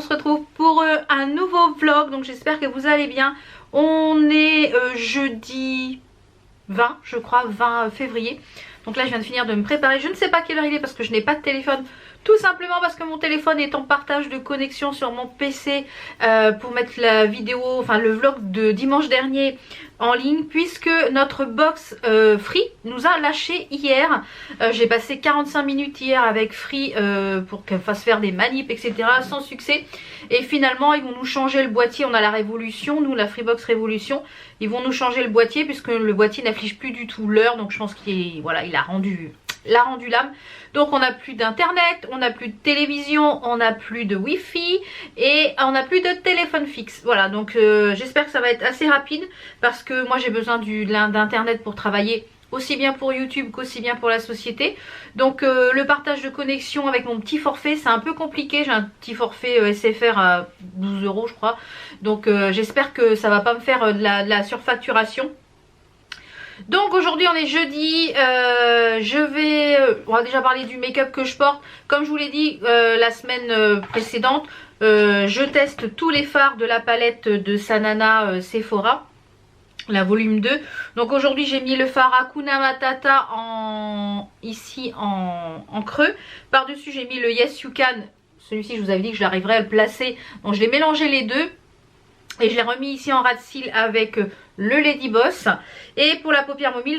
se retrouve pour un nouveau vlog. Donc j'espère que vous allez bien. On est jeudi 20 je crois, 20 février. Donc là je viens de finir de me préparer. Je ne sais pas quelle heure il est parce que je n'ai pas de téléphone. Tout simplement parce que mon téléphone est en partage de connexion sur mon PC pour mettre la vidéo, enfin le vlog de dimanche dernier en ligne, puisque notre box Free nous a lâché hier. J'ai passé 45 minutes hier avec Free pour qu'elle fasse faire des manips etc. sans succès. Et finalement ils vont nous changer le boîtier. On a la Révolution, nous la Freebox Révolution. Ils vont nous changer le boîtier puisque le boîtier n'affiche plus du tout l'heure. Donc je pense qu'il voilà, il a rendu l'âme. Donc on n'a plus d'internet, on n'a plus de télévision, on n'a plus de wifi et on n'a plus de téléphone fixe. Voilà, donc j'espère que ça va être assez rapide parce que moi j'ai besoin d'internet pour travailler, aussi bien pour YouTube qu'aussi bien pour la société. Donc le partage de connexion avec mon petit forfait c'est un peu compliqué. J'ai un petit forfait SFR à 12 € je crois. Donc j'espère que ça va pas me faire de la surfacturation. Donc aujourd'hui on est jeudi, on va déjà parler du make-up que je porte. Comme je vous l'ai dit la semaine précédente, je teste tous les fards de la palette de Sanana Sephora, la volume 2. Donc aujourd'hui j'ai mis le fard Hakuna Matata ici en creux. Par dessus j'ai mis le Yes You Can, celui-ci je vous avais dit que j'arriverais à le placer. Donc je l'ai mélangé les deux. Et je l'ai remis ici en ras de cils avec le Lady Boss. Et pour la paupière mobile,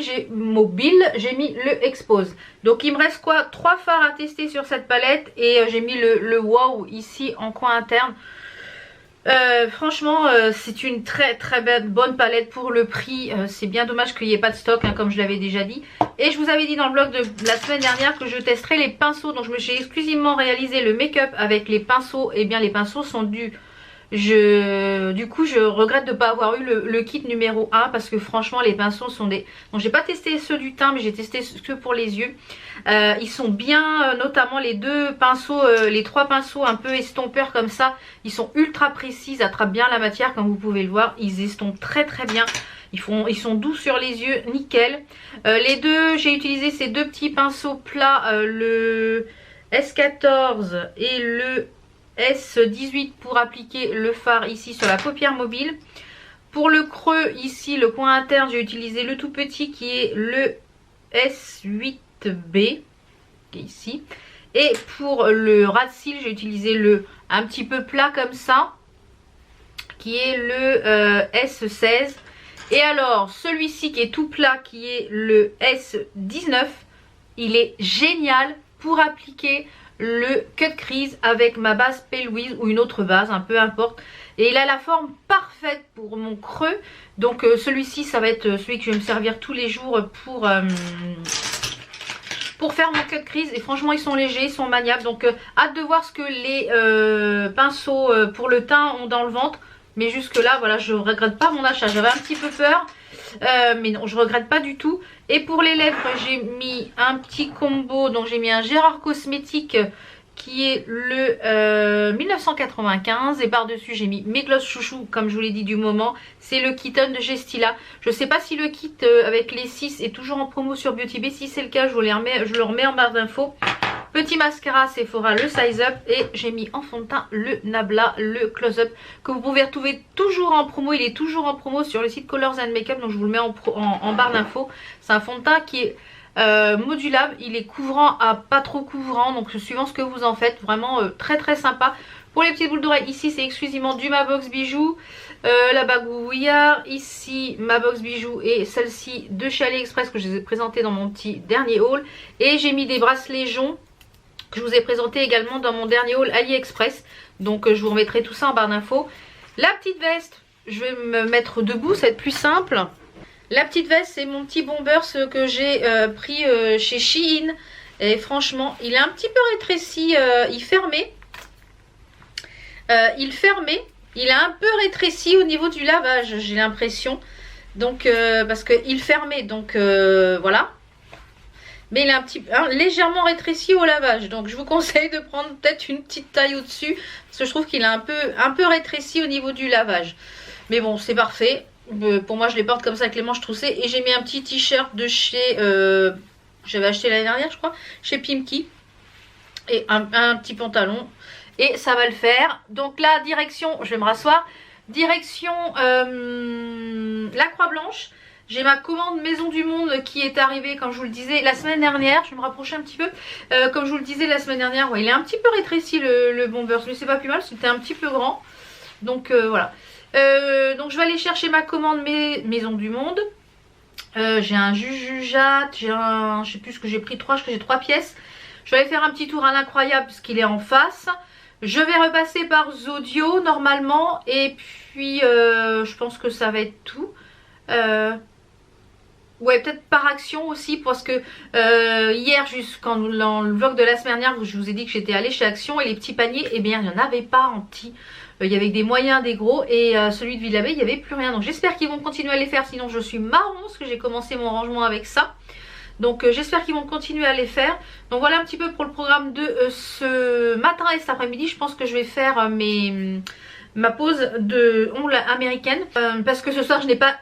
j'ai mis le Expose. Donc il me reste quoi? 3 fards à tester sur cette palette. Et j'ai mis le Wow ici en coin interne. Franchement c'est une très bonne palette pour le prix. C'est bien dommage qu'il n'y ait pas de stock hein, comme je l'avais déjà dit. Et je vous avais dit dans le blog de la semaine dernière que je testerais les pinceaux. Donc je me suis exclusivement réalisé le make-up avec les pinceaux. Et bien les pinceaux sont du coup je regrette de ne pas avoir eu le kit numéro 1 parce que franchement les pinceaux sont des... Bon j'ai pas testé ceux du teint mais j'ai testé ceux pour les yeux. Ils sont bien, notamment les deux pinceaux, les 3 pinceaux un peu estompeurs comme ça. Ils sont ultra précis, ils attrapent bien la matière comme vous pouvez le voir. Ils estompent très bien. Ils sont doux sur les yeux, nickel. Les deux, j'ai utilisé ces deux petits pinceaux plats, le S14 et le S18 pour appliquer le fard ici sur la paupière mobile. Pour le creux ici, le coin interne, j'ai utilisé le tout petit qui est le S8B qui est ici. Et pour le ras de cils, j'ai utilisé le un petit peu plat comme ça qui est le S16. Et alors celui-ci qui est tout plat qui est le S19, il est génial pour appliquer le cut crease avec ma base P. Louise ou une autre base, peu importe. Et il a la forme parfaite pour mon creux. Donc celui-ci ça va être celui que je vais me servir tous les jours pour faire mon cut crease. Et franchement ils sont légers, ils sont maniables. Donc hâte de voir ce que les pinceaux pour le teint ont dans le ventre. Mais jusque là voilà, je regrette pas mon achat. J'avais un petit peu peur mais non, je regrette pas du tout. Et pour les lèvres j'ai mis un petit combo. Donc j'ai mis un Gérard Cosmétique qui est le 1995. Et par dessus j'ai mis mes gloss chouchou comme je vous l'ai dit du moment. C'est le Kitten de Gestila. Je sais pas si le kit avec les 6 est toujours en promo sur Beauty Bay. Si c'est le cas je le remets en barre d'infos. Petit mascara Sephora, le Size Up. Et j'ai mis en fond de teint le Nabla, le Close Up, que vous pouvez retrouver toujours en promo. Il est toujours en promo sur le site Colors and Makeup. Donc je vous le mets en barre d'infos. C'est un fond de teint qui est modulable. Il est couvrant à pas trop couvrant. Donc suivant ce que vous en faites. Vraiment très sympa. Pour les petites boules d'oreilles, ici c'est exclusivement du Ma Box Bijoux. La bague Ouillard. Ici ma box bijoux et celle-ci de chez AliExpress que je vous ai présenté dans mon petit dernier haul. Et j'ai mis des bracelets joncs que je vous ai présenté également dans mon dernier haul AliExpress. Donc je vous remettrai tout ça en barre d'infos. La petite veste, je vais me mettre debout, ça va être plus simple. La petite veste, c'est mon petit bomber que j'ai pris chez Shein. Et franchement, il est un petit peu rétréci, il fermait. Il a un peu rétréci au niveau du lavage, j'ai l'impression. Donc, parce qu'il fermait, donc voilà. Mais il est légèrement rétréci au lavage. Donc je vous conseille de prendre peut-être une petite taille au-dessus. Parce que je trouve qu'il est un peu rétréci au niveau du lavage. Mais bon, c'est parfait. Pour moi, je les porte comme ça avec les manches troussées. Et j'ai mis un petit t-shirt de chez... j'avais acheté l'année dernière, je crois. Chez Pimki. Et un petit pantalon. et ça va le faire. Donc là, direction, je vais me rasseoir, direction la Croix-Blanche. J'ai ma commande Maison du Monde qui est arrivée, comme je vous le disais, la semaine dernière. Je vais me rapprocher un petit peu. Comme je vous le disais la semaine dernière, ouais, il est un petit peu rétréci le Bombers, mais c'est pas plus mal, c'était un petit peu grand. Donc voilà. Donc je vais aller chercher ma commande Maison du Monde. J'ai un Jujujat, j'ai un, je sais plus ce que j'ai pris, je crois que j'ai 3 pièces. Je vais aller faire un petit tour à l'Incroyable puisqu'il est en face. Je vais repasser par Zodio normalement et puis je pense que ça va être tout. Ouais, peut-être par Action aussi parce que hier, jusqu'en dans le vlog de la semaine dernière, je vous ai dit que j'étais allée chez Action et les petits paniers, eh bien il n'y en avait pas en petit. Il y avait des moyens, des gros et celui de Villabé, il n'y avait plus rien. Donc j'espère qu'ils vont continuer à les faire, sinon je suis marron parce que j'ai commencé mon rangement avec ça. Donc j'espère qu'ils vont continuer à les faire. Donc voilà un petit peu pour le programme de ce matin et cet après-midi. Je pense que je vais faire ma pause de ongles américaine parce que ce soir je n'ai pas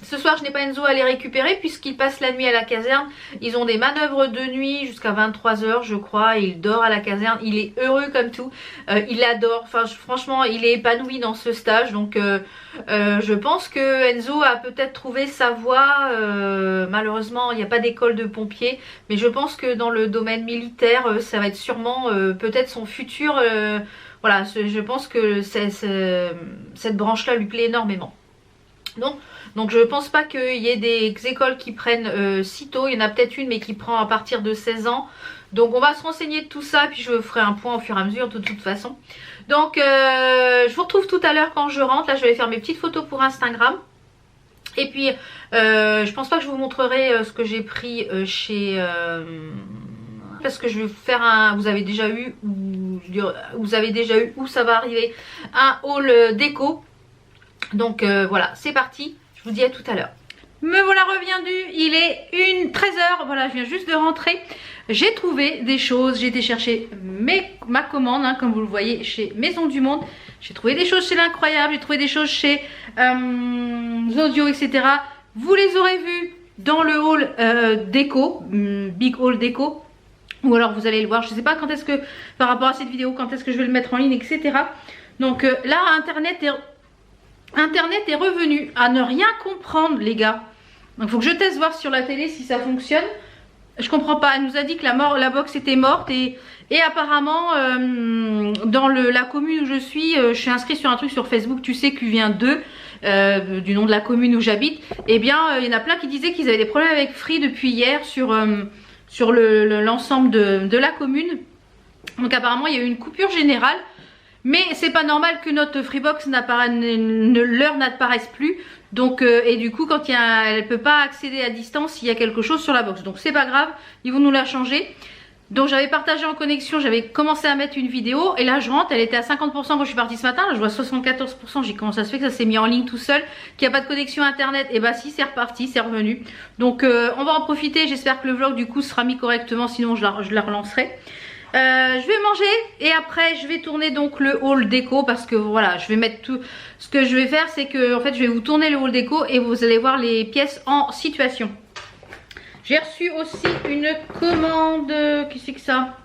ce soir je n'ai pas Enzo à les récupérer puisqu'il passe la nuit à la caserne. Ils ont des manœuvres de nuit jusqu'à 23 h je crois, et il dort à la caserne. Il est heureux comme tout, il adore, enfin franchement il est épanoui dans ce stage. Donc je pense que Enzo a peut-être trouvé sa voie. Malheureusement il n'y a pas d'école de pompiers, mais je pense que dans le domaine militaire ça va être sûrement peut-être son futur. Voilà, je pense que cette branche-là lui plaît énormément. Donc je pense pas qu'il y ait des écoles qui prennent si tôt. Il y en a peut-être une mais qui prend à partir de 16 ans. Donc on va se renseigner de tout ça. Puis je ferai un point au fur et à mesure de toute façon. Donc je vous retrouve tout à l'heure quand je rentre. Là je vais faire mes petites photos pour Instagram. Et puis je pense pas que je vous montrerai ce que j'ai pris chez... parce que je vais faire un... Vous avez déjà eu ou ça va arriver un haul déco. Donc voilà, c'est parti. Je vous dis à tout à l'heure. Me voilà reviendue, il est 13 h. Voilà, je viens juste de rentrer. J'ai trouvé des choses. J'ai été chercher ma commande, hein, comme vous le voyez, chez Maison du Monde. J'ai trouvé des choses chez l'Incroyable. J'ai trouvé des choses chez Zodio, etc. Vous les aurez vues dans le haul déco, Big Haul déco. Ou alors vous allez le voir, je ne sais pas quand est-ce que, par rapport à cette vidéo, quand est-ce que je vais le mettre en ligne, etc. Donc là, Internet est revenu à ne rien comprendre, les gars. Donc il faut que je teste voir sur la télé si ça fonctionne. Je comprends pas, elle nous a dit que la box était morte et apparemment, dans la commune où je suis inscrite sur un truc sur Facebook, tu sais, QVient2, du nom de la commune où j'habite. Eh bien, il y en a plein qui disaient qu'ils avaient des problèmes avec Free depuis hier sur l'ensemble de la commune. Donc apparemment il y a eu une coupure générale, mais c'est pas normal que notre Freebox l'heure n'apparaisse plus. Donc et du coup quand elle peut pas accéder à distance s'il y a quelque chose sur la box. Donc c'est pas grave, ils vont nous la changer. Donc j'avais partagé en connexion, j'avais commencé à mettre une vidéo et là je rentre, elle était à 50% quand je suis partie ce matin, là je vois 74%, j'ai comment ça se fait que ça s'est mis en ligne tout seul, qu'il n'y a pas de connexion internet. Et bah si, c'est reparti, c'est revenu. Donc on va en profiter, j'espère que le vlog du coup sera mis correctement, sinon je la relancerai. Je vais manger et après je vais tourner donc le haul déco parce que voilà, je vais mettre tout. Ce que je vais faire c'est que en fait je vais vous tourner le haul déco et vous allez voir les pièces en situation. J'ai reçu aussi une commande. Qui c'est que ça?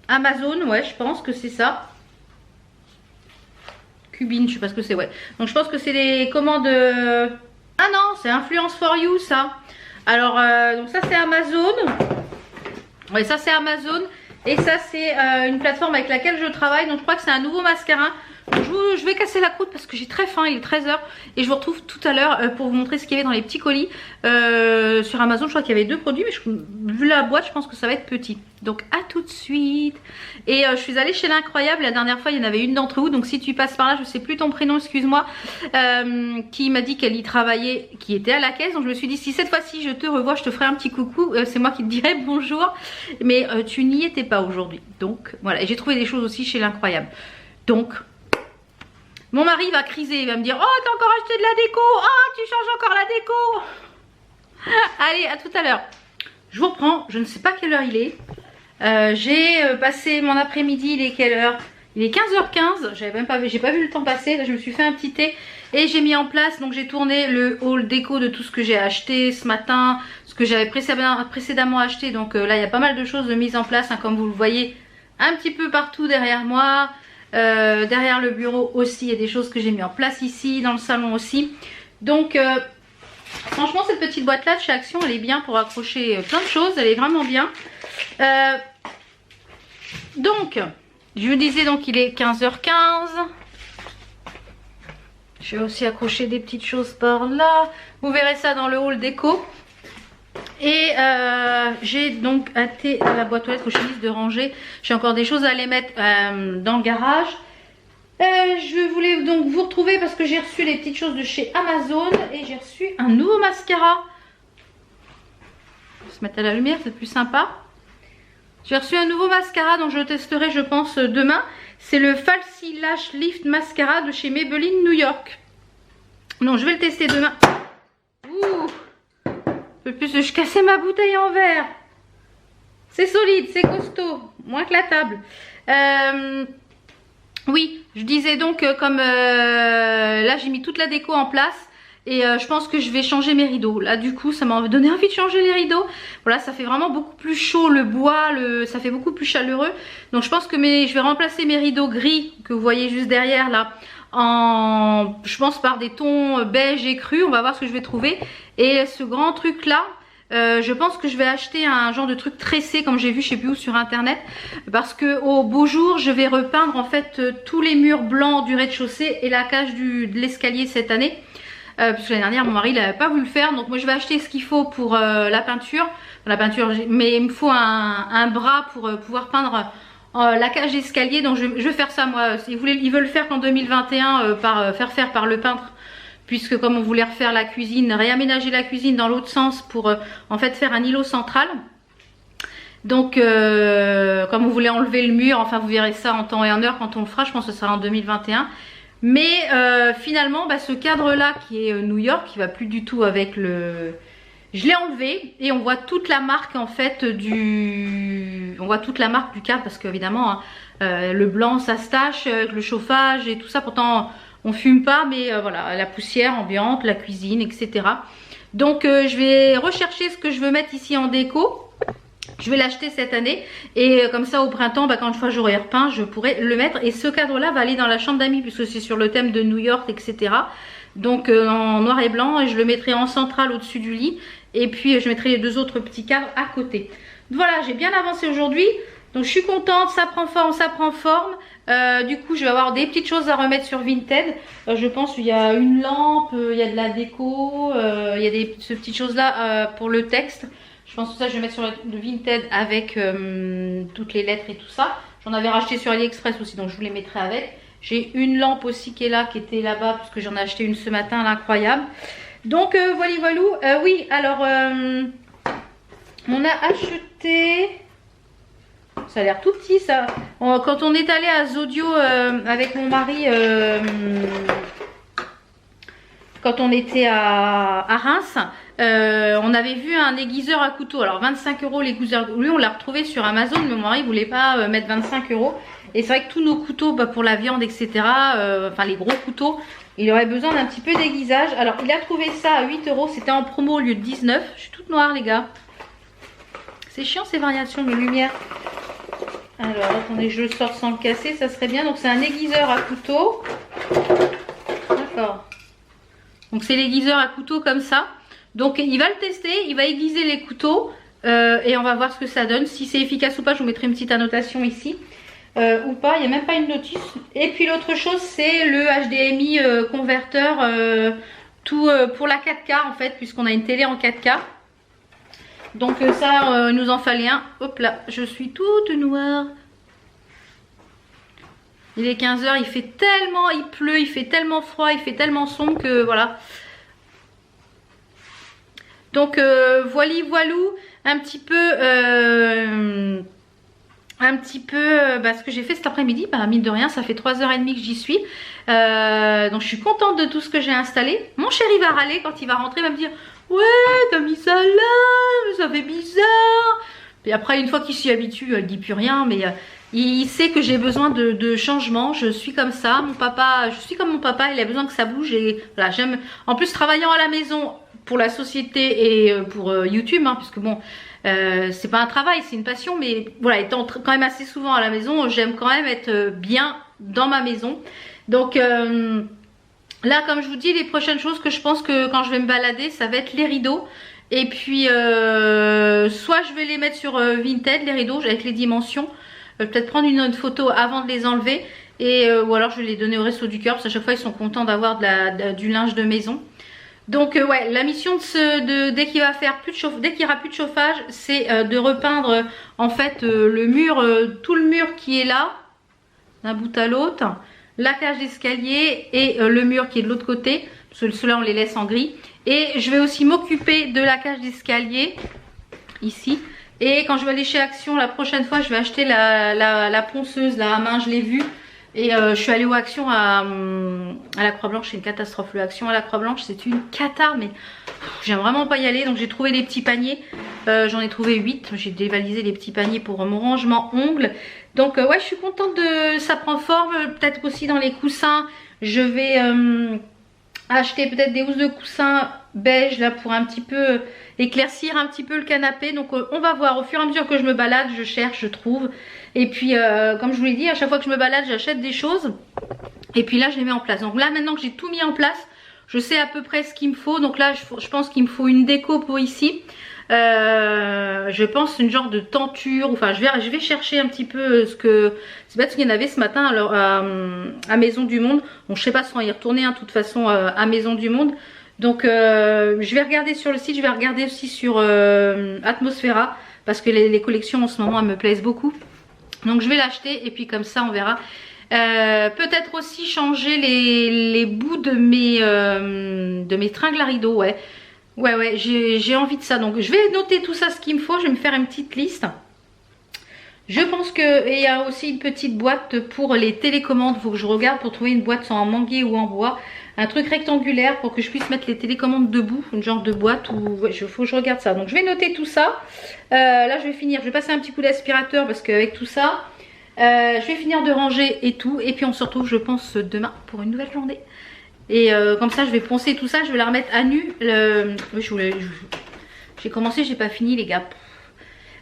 Amazon, ouais, je pense que c'est ça. Cubine, je sais pas ce que c'est, ouais. Donc je pense que c'est les commandes. Ah non, c'est Influence for You, ça. Alors, donc ça c'est Amazon. Ouais, ça c'est Amazon. Et ça c'est une plateforme avec laquelle je travaille. Donc je crois que c'est un nouveau mascara. Je vais casser la croûte parce que j'ai très faim, il est 13 h. Et je vous retrouve tout à l'heure pour vous montrer ce qu'il y avait dans les petits colis. Sur Amazon, je crois qu'il y avait 2 produits, mais vu la boîte, je pense que ça va être petit. Donc à tout de suite. Et je suis allée chez l'Incroyable, la dernière fois il y en avait une d'entre vous. Donc si tu passes par là, je sais plus ton prénom, excuse-moi, qui m'a dit qu'elle y travaillait, qui était à la caisse. Donc je me suis dit, si cette fois-ci je te revois, je te ferai un petit coucou. C'est moi qui te dirai bonjour. Mais tu n'y étais pas aujourd'hui. Donc voilà, et j'ai trouvé des choses aussi chez l'Incroyable. Donc... mon mari va criser, il va me dire, oh t'as encore acheté de la déco, oh tu changes encore la déco. Allez, à tout à l'heure. Je vous reprends, je ne sais pas quelle heure il est. J'ai passé mon après-midi, il est quelle heure? Il est 15 h 15, j'ai pas vu le temps passer. Là je me suis fait un petit thé Et j'ai mis en place, donc j'ai tourné le haul déco de tout ce que j'ai acheté ce matin, ce que j'avais précédemment acheté. Donc là il y a pas mal de choses de mise en place, hein, comme vous le voyez un petit peu partout derrière moi. Derrière le bureau aussi, il y a des choses que j'ai mis en place ici, dans le salon aussi. Donc franchement cette petite boîte là de chez Action, elle est bien pour accrocher plein de choses, elle est vraiment bien. Donc je vous disais, donc il est 15h15. Je vais aussi accrocher des petites choses par là. Vous verrez ça dans le haul déco. Et j'ai donc hâté la boîte aux lettres que je finis de ranger. J'ai encore des choses à les mettre dans le garage. Je voulais donc vous retrouver parce que j'ai reçu les petites choses de chez Amazon. Et j'ai reçu un nouveau mascara. Je vais se mettre à la lumière, c'est plus sympa. J'ai reçu un nouveau mascara dont je testerai je pense demain. C'est le Falsies Lash Lift Mascara de chez Maybelline New York. Donc je vais le tester demain. Ouh, un peu plus, je cassais ma bouteille en verre. C'est solide, c'est costaud, moins que la table. Oui, je disais donc comme là j'ai mis toute la déco en place. Et je pense que je vais changer mes rideaux. Là du coup ça m'a donné envie de changer les rideaux. Voilà, ça fait vraiment beaucoup plus chaud, le bois, ça fait beaucoup plus chaleureux. Donc je pense que je vais remplacer mes rideaux gris que vous voyez juste derrière là, je pense par des tons beige et cru. On va voir ce que je vais trouver. Et ce grand truc là, je pense que je vais acheter un genre de truc tressé comme j'ai vu je sais plus où sur internet. Parce que au beau jour je vais repeindre en fait tous les murs blancs du rez-de-chaussée et la cage de l'escalier cette année. Puisque l'année dernière mon mari n'avait pas voulu le faire, donc moi je vais acheter ce qu'il faut pour la peinture, mais il me faut un bras pour pouvoir peindre la cage d'escalier. Donc je vais faire ça moi. Ils veulent le faire qu'en 2021 faire faire par le peintre, puisque comme on voulait refaire la cuisine, réaménager la cuisine dans l'autre sens pour en fait faire un îlot central. Donc comme on voulait enlever le mur, enfin vous verrez ça en temps et en heure quand on le fera, je pense que ce sera en 2021. Mais finalement ce cadre là qui est New York, qui va plus du tout avec le... Je l'ai enlevé et on voit toute la marque en fait on voit toute la marque du cadre, parce qu'évidemment hein, le blanc ça se tache avec le chauffage et tout ça. Pourtant on fume pas, mais voilà, la poussière ambiante, la cuisine, etc. Donc je vais rechercher ce que je veux mettre ici en déco. Je vais l'acheter cette année et comme ça au printemps, quand une fois j'aurai repeint, je pourrai le mettre. Et ce cadre là va aller dans la chambre d'amis puisque c'est sur le thème de New York, etc. Donc en noir et blanc, et je le mettrai en centrale au-dessus du lit. Et puis je mettrai les deux autres petits cadres à côté. Voilà, j'ai bien avancé aujourd'hui. Donc je suis contente, ça prend forme, ça prend forme. Du coup je vais avoir des petites choses à remettre sur Vinted. Je pense qu'il y a une lampe, il y a de la déco, il y a ces petites choses là pour le texte. Je pense que ça je vais mettre sur le Vinted avec toutes les lettres et tout ça. J'en avais racheté sur AliExpress aussi, donc je vous les mettrai avec. J'ai une lampe aussi qui est là, qui était là-bas, parce que j'en ai acheté une ce matin, là, incroyable. Donc voilà, voilà. Oui, alors on a acheté... Ça a l'air tout petit ça. Quand on est allé à Zodio avec mon mari, quand on était à Reims, on avait vu un aiguiseur à couteau. Alors 25 € l'aiguiseur. Lui on l'a retrouvé sur Amazon, mais mon mari voulait pas mettre 25 €. Et c'est vrai que tous nos couteaux pour la viande, etc. Enfin les gros couteaux, il aurait besoin d'un petit peu d'aiguisage. Alors il a trouvé ça à 8 €. C'était en promo au lieu de 19. Je suis toute noire les gars. C'est chiant ces variations de lumière. Alors attendez, je le sors sans le casser, ça serait bien. Donc c'est un aiguiseur à couteau. D'accord. Donc c'est l'aiguiseur à couteau comme ça. Donc il va le tester, il va aiguiser les couteaux et on va voir ce que ça donne. Si c'est efficace ou pas, je vous mettrai une petite annotation ici. Ou pas, il n'y a même pas une notice. Et puis l'autre chose c'est le HDMI converteur tout pour la 4K en fait, puisqu'on a une télé en 4K. Donc ça, il nous en fallait un. Hop là, je suis toute noire. Il est 15 h, il fait tellement, il pleut, il fait tellement froid, il fait tellement sombre que voilà. Donc voilou, un petit peu ce que j'ai fait cet après-midi. Mine de rien, ça fait 3h30 que j'y suis. Donc je suis contente de tout ce que j'ai installé. Mon chéri va râler quand il va rentrer, il va me dire... Ouais, t'as mis ça là, ça fait bizarre. Et après, une fois qu'il s'y habitue, il dit plus rien. Mais Il sait que j'ai besoin de changement. Je suis comme ça. Mon papa, je suis comme mon papa. Il a besoin que ça bouge. Et voilà, j'aime. En plus, travaillant à la maison pour la société et pour YouTube, hein, puisque bon, c'est pas un travail, c'est une passion. Mais voilà, étant quand même assez souvent à la maison, j'aime quand même être bien dans ma maison. Donc là, comme je vous dis, les prochaines choses que je pense que quand je vais me balader, ça va être les rideaux. Et puis, soit je vais les mettre sur Vinted, les rideaux, avec les dimensions. Peut-être prendre une autre photo avant de les enlever. Et, ou alors je vais les donner au Resto du Cœur, parce qu'à chaque fois, ils sont contents d'avoir du linge de maison. Donc, ouais, la mission dès qu'il va faire plus de chauffage, dès qu'il n'y aura plus de chauffage, c'est de repeindre, en fait, le mur, tout le mur qui est là, d'un bout à l'autre. La cage d'escalier et le mur qui est de l'autre côté. Ceux-là, on les laisse en gris. Et je vais aussi m'occuper de la cage d'escalier, ici. Et quand je vais aller chez Action la prochaine fois, je vais acheter la ponceuse là à main, je l'ai vue. Et je suis allée au Action à la Croix-Blanche, c'est une catastrophe. Le Action à la Croix-Blanche, c'est une cata, mais j'aime vraiment pas y aller. Donc j'ai trouvé des petits paniers, j'en ai trouvé 8. J'ai dévalisé les petits paniers pour mon rangement ongles. Donc ouais, je suis contente de ça prend forme. Peut-être aussi dans les coussins, je vais acheter peut-être des housses de coussins beige là pour un petit peu éclaircir un petit peu le canapé. Donc on va voir au fur et à mesure que je me balade, je cherche, je trouve. Et puis comme je vous l'ai dit, à chaque fois que je me balade, j'achète des choses. Et puis là, je les mets en place. Donc là, maintenant que j'ai tout mis en place, je sais à peu près ce qu'il me faut. Donc là, je pense qu'il me faut une déco pour ici. Je pense une genre de tenture. Enfin, je vais chercher un petit peu ce que... C'est pas ce qu'il y en avait ce matin alors, à Maison du Monde. Bon, je sais pas si on va y retourner, hein, de toute façon, à Maison du Monde. Donc, je vais regarder sur le site. Je vais regarder aussi sur Atmosphera. Parce que les collections en ce moment, elles me plaisent beaucoup. Donc, je vais l'acheter. Et puis, comme ça, on verra. Peut-être aussi changer les bouts de mes tringles à rideaux, ouais. Ouais, j'ai envie de ça. Donc je vais noter tout ça, ce qu'il me faut. Je vais me faire une petite liste. Je pense qu'il y a aussi une petite boîte pour les télécommandes. Il faut que je regarde pour trouver une boîte en manguier ou en bois. Un truc rectangulaire pour que je puisse mettre les télécommandes debout. Une genre de boîte où ouais, faut que je regarde ça. Donc je vais noter tout ça. Là je vais finir. Je vais passer un petit coup d'aspirateur parce qu'avec tout ça... je vais finir de ranger et tout. Et puis on se retrouve je pense demain pour une nouvelle journée. Et comme ça je vais poncer tout ça. Je vais la remettre à nu. J'ai commencé, j'ai pas fini les gars.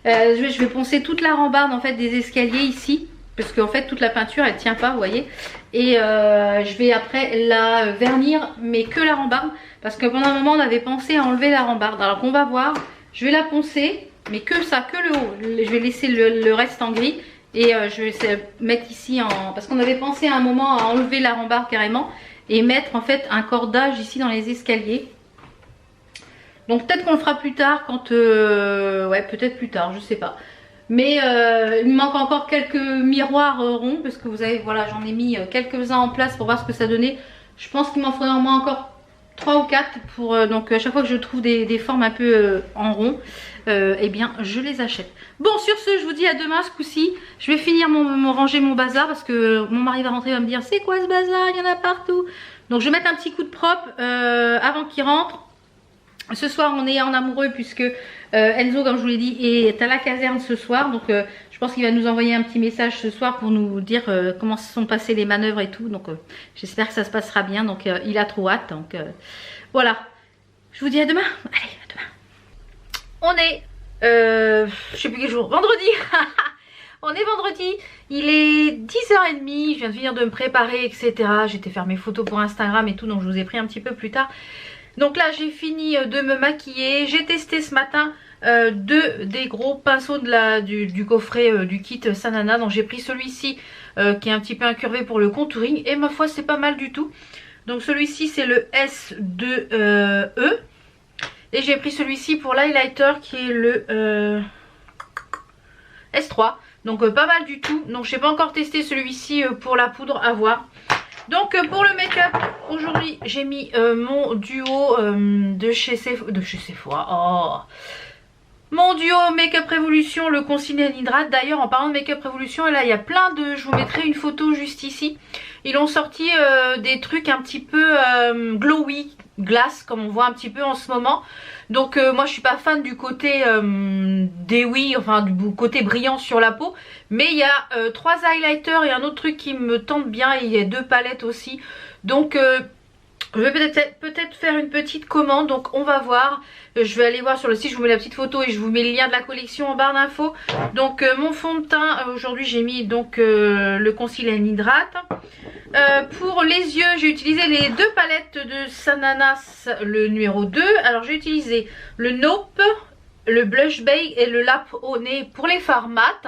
Je vais poncer toute la rambarde en fait des escaliers ici. Parce qu'en fait toute la peinture elle tient pas, vous voyez. Et je vais après la vernir mais que la rambarde. Parce que pendant un moment on avait pensé à enlever la rambarde. Alors qu'on va voir. Je vais la poncer mais que ça, que le haut. Je vais laisser le reste en gris. Et je vais mettre ici en... Parce qu'on avait pensé à un moment à enlever la rambarde carrément. Et mettre en fait un cordage ici dans les escaliers. Donc peut-être qu'on le fera plus tard quand... ouais, peut-être plus tard, je sais pas. Mais il me manque encore quelques miroirs ronds. Parce que vous avez, voilà, j'en ai mis quelques-uns en place pour voir ce que ça donnait. Je pense qu'il m'en faudrait au moins encore 3 ou 4 pour... donc à chaque fois que je trouve des formes un peu en rond, eh bien je les achète. Bon, sur ce, je vous dis à demain ce coup-ci. Je vais finir ranger mon bazar parce que mon mari va rentrer et va me dire c'est quoi ce bazar, il y en a partout. Donc je vais mettre un petit coup de propre avant qu'il rentre. Ce soir on est en amoureux puisque Enzo, comme je vous l'ai dit, est à la caserne ce soir. Donc je pense qu'il va nous envoyer un petit message ce soir pour nous dire comment se sont passées les manœuvres et tout. Donc j'espère que ça se passera bien. Donc il a trop hâte. Donc voilà. Je vous dis à demain. Allez, à demain. On est... je sais plus quel jour. Vendredi. On est vendredi. Il est 10h30. Je viens de finir de me préparer, etc. J'étais faire mes photos pour Instagram et tout. Donc je vous ai pris un petit peu plus tard. Donc là j'ai fini de me maquiller. J'ai testé ce matin des gros pinceaux du coffret du kit Sanana. Donc j'ai pris celui-ci qui est un petit peu incurvé pour le contouring. Et ma foi c'est pas mal du tout. Donc celui-ci c'est le S2E. Et j'ai pris celui-ci pour l'highlighter qui est le S3. Donc pas mal du tout. Donc je n'ai pas encore testé celui-ci pour la poudre, à voir. Donc pour le make-up, aujourd'hui j'ai mis mon duo de chez Sephora. Oh. Mon duo Make-up Révolution, le Concealer Hydrate. D'ailleurs en parlant de Make-up Révolution, là il y a plein de... Je vous mettrai une photo juste ici. Ils ont sorti des trucs un petit peu glowy. glace comme on voit un petit peu en ce moment. Donc moi je suis pas fan du côté dewy, enfin du côté brillant sur la peau. Mais il y a 3 highlighters et un autre truc qui me tente bien. Et il y a 2 palettes aussi. Donc je vais peut-être faire une petite commande, donc on va voir. Je vais aller voir sur le site, je vous mets la petite photo et je vous mets le lien de la collection en barre d'infos. Donc mon fond de teint, aujourd'hui j'ai mis donc le concealer hydrate. Pour les yeux, j'ai utilisé les 2 palettes de Sananas, le numéro 2. Alors j'ai utilisé le Nope, le Blush Bay et le Lap au nez pour les fards mat.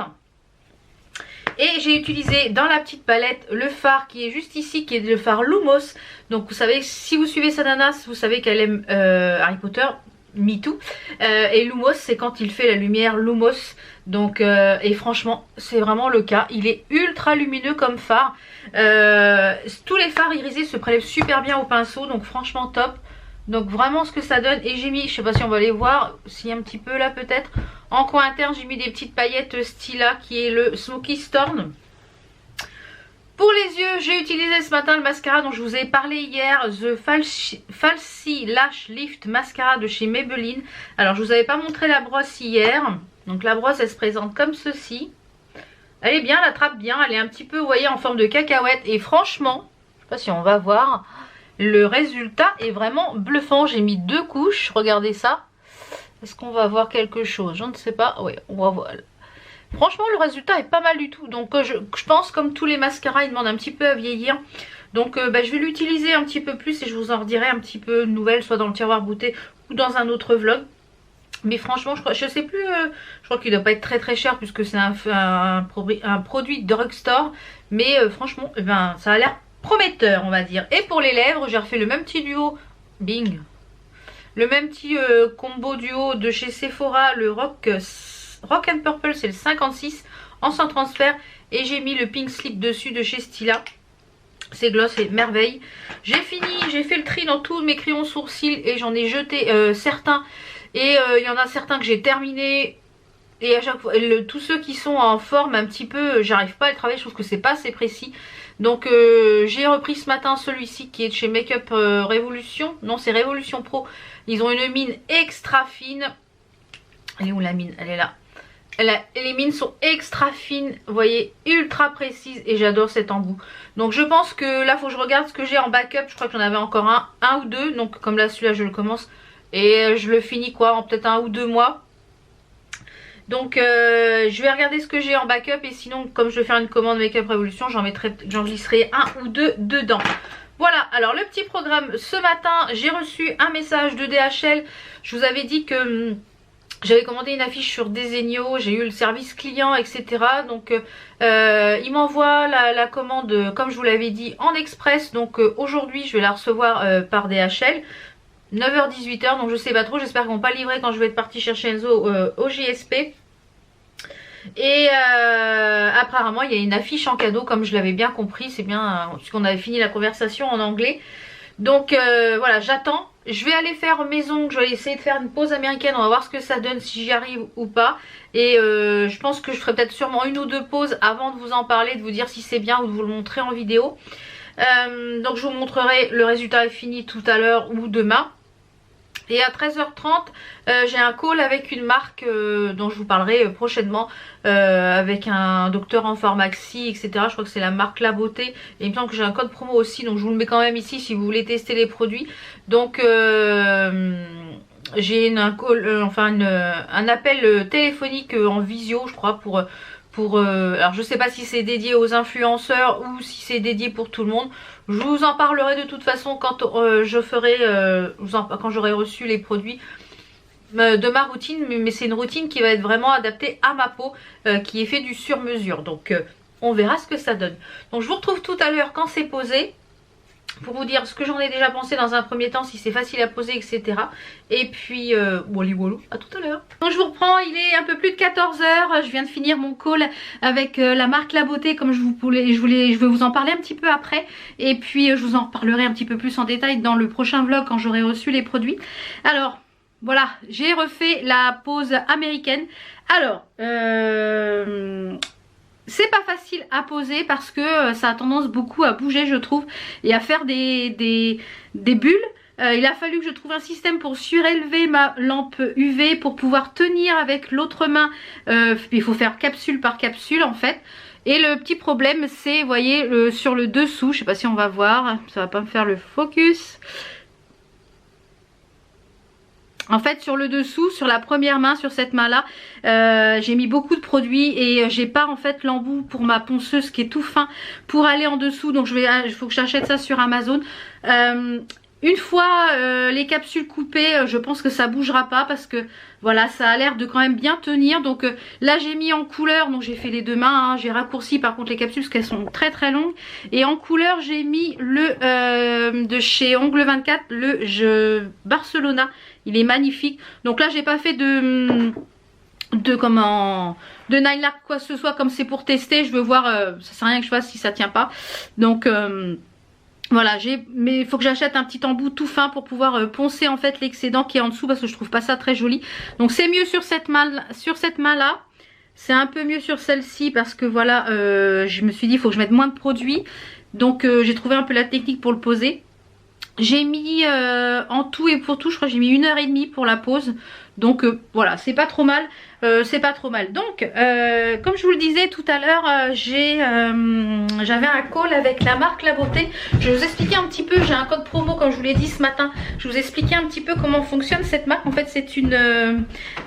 Et j'ai utilisé dans la petite palette le fard qui est juste ici, qui est le fard Lumos. Donc vous savez, si vous suivez Sananas, vous savez qu'elle aime Harry Potter, me too. Et Lumos, c'est quand il fait la lumière Lumos. Donc et franchement, c'est vraiment le cas. Il est ultra lumineux comme fard. Tous les fards irisés se prélèvent super bien au pinceau, donc franchement top. Donc vraiment ce que ça donne. Et j'ai mis, je sais pas si on va les voir, si un petit peu là peut-être. En coin interne, j'ai mis des petites paillettes Stila qui est le Smoky Storm. Pour les yeux, j'ai utilisé ce matin le mascara dont je vous ai parlé hier, The Falsies Lash Lift Mascara de chez Maybelline. Alors je vous avais pas montré la brosse hier. Donc la brosse elle se présente comme ceci. Elle est bien, elle attrape bien, elle est un petit peu, vous voyez, en forme de cacahuète. Et franchement, je sais pas si on va voir, le résultat est vraiment bluffant. J'ai mis 2 couches, regardez ça. Est-ce qu'on va voir quelque chose? Je ne sais pas. Oui, on va voir. Franchement, le résultat est pas mal du tout. Donc je pense, comme tous les mascaras, il demande un petit peu à vieillir. Donc je vais l'utiliser un petit peu plus et je vous en redirai un petit peu de nouvelles, soit dans le tiroir beauté ou dans un autre vlog. Mais franchement, je sais plus, je crois qu'il doit pas être très cher puisque c'est un produit de drugstore. Mais franchement, ça a l'air prometteur, on va dire. Et pour les lèvres, j'ai refait le même petit duo, bing, le même petit combo duo de chez Sephora, le Rock and Purple, c'est le 56 en sans transfert. Et j'ai mis le Pink Slip dessus de chez Stila. C'est gloss et merveille. J'ai fini, j'ai fait le tri dans tous mes crayons sourcils et j'en ai jeté certains. Et il y en a certains que j'ai terminé. Et à chaque fois, tous ceux qui sont en forme un petit peu, j'arrive pas à les travailler, je trouve que c'est pas assez précis. Donc j'ai repris ce matin celui-ci qui est de chez Makeup Revolution. Non, c'est Revolution Pro. Ils ont une mine extra fine. Elle est où la mine? Elle est là. Les mines sont extra fines, vous voyez, ultra précises. Et j'adore cet embout. Donc je pense que là, faut que je regarde ce que j'ai en backup. Je crois que j'en avais encore un ou deux. Donc comme là, celui-là, je le commence. Et je le finis quoi, en peut-être 1 ou 2 mois. Donc je vais regarder ce que j'ai en backup. Et sinon, comme je vais faire une commande Makeup Revolution, j'en glisserai 1 ou 2 dedans. Voilà, alors le petit programme. Ce matin, j'ai reçu un message de DHL. Je vous avais dit que j'avais commandé une affiche sur Desenio. J'ai eu le service client, etc. Donc il m'envoie la commande, comme je vous l'avais dit, en express. Donc aujourd'hui, je vais la recevoir par DHL. 9h-18h, donc je sais pas trop, j'espère qu'ils vont pas livrer quand je vais être partie chercher Enzo au JSP. Et apparemment il y a une affiche en cadeau, comme je l'avais bien compris, c'est bien puisqu'on avait fini la conversation en anglais. Donc voilà, j'attends. Je vais aller faire maison, je vais essayer de faire une pause américaine, on va voir ce que ça donne, si j'y arrive ou pas. Et je pense que je ferai peut-être sûrement 1 ou 2 pauses avant de vous en parler, de vous dire si c'est bien ou de vous le montrer en vidéo. Donc je vous montrerai le résultat fini tout à l'heure ou demain. Et à 13h30 j'ai un call avec une marque dont je vous parlerai prochainement, avec un docteur en pharmacie, etc. Je crois que c'est la marque La Beauté. Et il me semble que j'ai un code promo aussi, donc je vous le mets quand même ici si vous voulez tester les produits. Donc j'ai un appel téléphonique en visio, je crois, alors je sais pas si c'est dédié aux influenceurs ou si c'est dédié pour tout le monde. Je vous en parlerai de toute façon quand quand j'aurai reçu les produits de ma routine. Mais c'est une routine qui va être vraiment adaptée à ma peau, qui est fait du sur mesure. Donc on verra ce que ça donne. Donc je vous retrouve tout à l'heure quand c'est posé, pour vous dire ce que j'en ai déjà pensé dans un premier temps, si c'est facile à poser, etc. Et puis, wally walou, à tout à l'heure. Donc je vous reprends, il est un peu plus de 14h. Je viens de finir mon call avec la marque La Beauté, comme je vais vous en parler un petit peu après. Et puis je vous en reparlerai un petit peu plus en détail dans le prochain vlog quand j'aurai reçu les produits. Alors, voilà, j'ai refait la pause américaine. Alors, c'est pas facile à poser parce que ça a tendance beaucoup à bouger, je trouve, et à faire des bulles. Il a fallu que je trouve un système pour surélever ma lampe UV pour pouvoir tenir avec l'autre main. Il faut faire capsule par capsule en fait. Et le petit problème c'est, vous voyez, sur le dessous, je sais pas si on va voir, ça va pas me faire le focus. En fait sur le dessous, sur la première main, sur cette main là, j'ai mis beaucoup de produits et j'ai pas en fait l'embout pour ma ponceuse qui est tout fin pour aller en dessous. Donc il faut que j'achète ça sur Amazon. Une fois les capsules coupées, je pense que ça bougera pas parce que voilà, ça a l'air de quand même bien tenir. Donc là j'ai mis en couleur, donc j'ai fait les deux mains, hein. J'ai raccourci par contre les capsules parce qu'elles sont très très longues. Et en couleur j'ai mis le de chez Ongle 24, le Barcelona. Il est magnifique. Donc là j'ai pas fait de nail art quoi que ce soit, comme c'est pour tester. Je veux voir, ça sert à rien que je fasse si ça tient pas. Donc voilà, mais il faut que j'achète un petit embout tout fin pour pouvoir poncer en fait l'excédent qui est en dessous parce que je trouve pas ça très joli. Donc c'est mieux sur cette main là. C'est un peu mieux sur celle-ci parce que voilà, je me suis dit il faut que je mette moins de produits. Donc j'ai trouvé un peu la technique pour le poser. J'ai mis en tout et pour tout, je crois que j'ai mis 1h30 pour la pose. Donc voilà, c'est pas trop mal. C'est pas trop mal. Donc comme je vous le disais tout à l'heure, j'avais un call avec la marque La Beauté. Je vais vous expliquer un petit peu, j'ai un code promo comme je vous l'ai dit ce matin. Je vais vous expliquer un petit peu comment fonctionne cette marque. En fait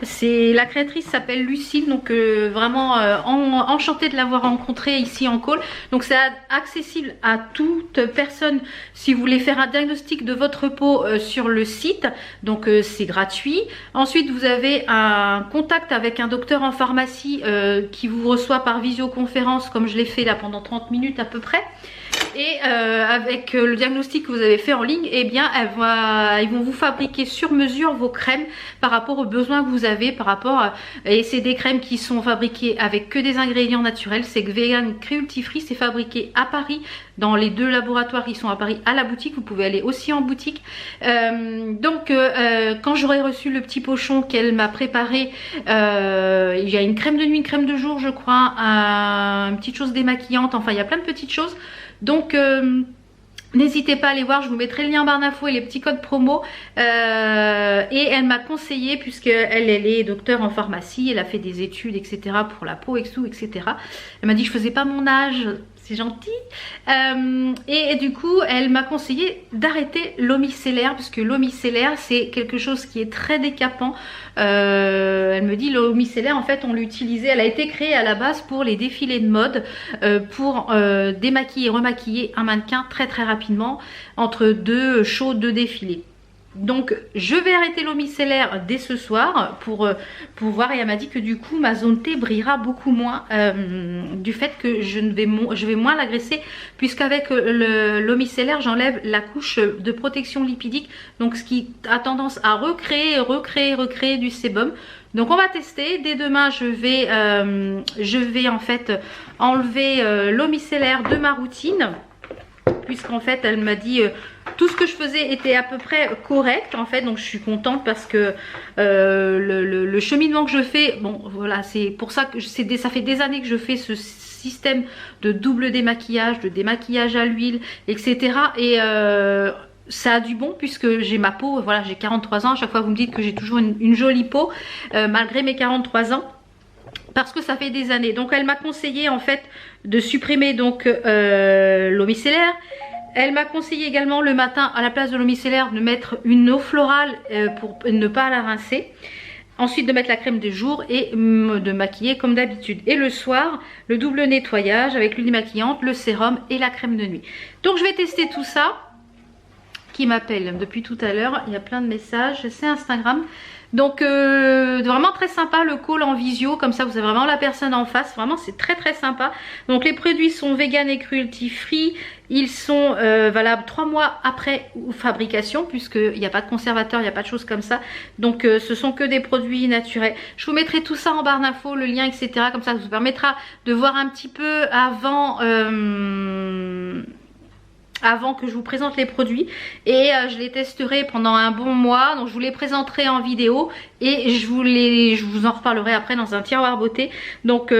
c'est la créatrice s'appelle Lucille. Donc vraiment enchantée de l'avoir rencontrée ici en call. Donc c'est accessible à toute personne si vous voulez faire un diagnostic de votre peau sur le site. Donc c'est gratuit. Ensuite vous avez un contact avec un docteur en pharmacie qui vous reçoit par visioconférence comme je l'ai fait là pendant 30 minutes à peu près. Et avec le diagnostic que vous avez fait en ligne, eh bien ils vont vous fabriquer sur mesure vos crèmes par rapport aux besoins que vous avez, et c'est des crèmes qui sont fabriquées avec que des ingrédients naturels. C'est vegan cruelty free, c'est fabriqué à Paris dans les deux laboratoires qui sont à Paris, à la boutique. Vous pouvez aller aussi en boutique. Donc quand j'aurai reçu le petit pochon qu'elle m'a préparé, il y a une crème de nuit, une crème de jour je crois, une petite chose démaquillante, enfin il y a plein de petites choses. Donc n'hésitez pas à aller voir, je vous mettrai le lien en barre d'infos et les petits codes promo. Et elle m'a conseillé, puisqu'elle est docteur en pharmacie, elle a fait des études etc pour la peau et tout etc. Elle m'a dit que je faisais pas mon âge, c'est gentil. Et du coup elle m'a conseillé d'arrêter l'eau micellaire, parce que l'eau micellaire c'est quelque chose qui est très décapant. Elle me dit l'eau micellaire en fait on l'utilisait, elle a été créée à la base pour les défilés de mode, pour démaquiller et remaquiller un mannequin très très rapidement entre deux shows de défilés. Donc je vais arrêter l'eau micellaire dès ce soir pour voir, et elle m'a dit que du coup ma zone T brillera beaucoup moins du fait que je vais moins l'agresser, puisqu'avec l'eau micellaire j'enlève la couche de protection lipidique, donc ce qui a tendance à recréer du sébum. Donc on va tester, dès demain je vais en fait enlever l'eau micellaire de ma routine, puisqu'en fait elle m'a dit tout ce que je faisais était à peu près correct en fait. Donc je suis contente parce que le cheminement que je fais, bon voilà, c'est pour ça que ça fait des années que je fais ce système de double démaquillage, de démaquillage à l'huile etc. Et ça a du bon, puisque j'ai ma peau, voilà, j'ai 43 ans, à chaque fois vous me dites que j'ai toujours une jolie peau malgré mes 43 ans, parce que ça fait des années. Donc elle m'a conseillé en fait de supprimer donc l'eau micellaire. Elle m'a conseillé également le matin, à la place de l'eau micellaire, de mettre une eau florale pour ne pas la rincer. Ensuite de mettre la crème de jour et de maquiller comme d'habitude. Et le soir, le double nettoyage avec l'huile démaquillante, le sérum et la crème de nuit. Donc je vais tester tout ça. Qui m'appelle depuis tout à l'heure, il y a plein de messages, c'est Instagram. Donc vraiment très sympa le call en visio, comme ça vous avez vraiment la personne en face, vraiment c'est très très sympa. Donc les produits sont vegan et cruelty free, ils sont valables 3 mois après fabrication, puisqu'il n'y a pas de conservateur, il n'y a pas de choses comme ça. Donc ce sont que des produits naturels. Je vous mettrai tout ça en barre d'infos, le lien etc. Comme ça vous permettra de voir un petit peu avant que je vous présente les produits, et je les testerai pendant un bon mois. Donc je vous les présenterai en vidéo et je vous en reparlerai après dans un tiroir beauté. Donc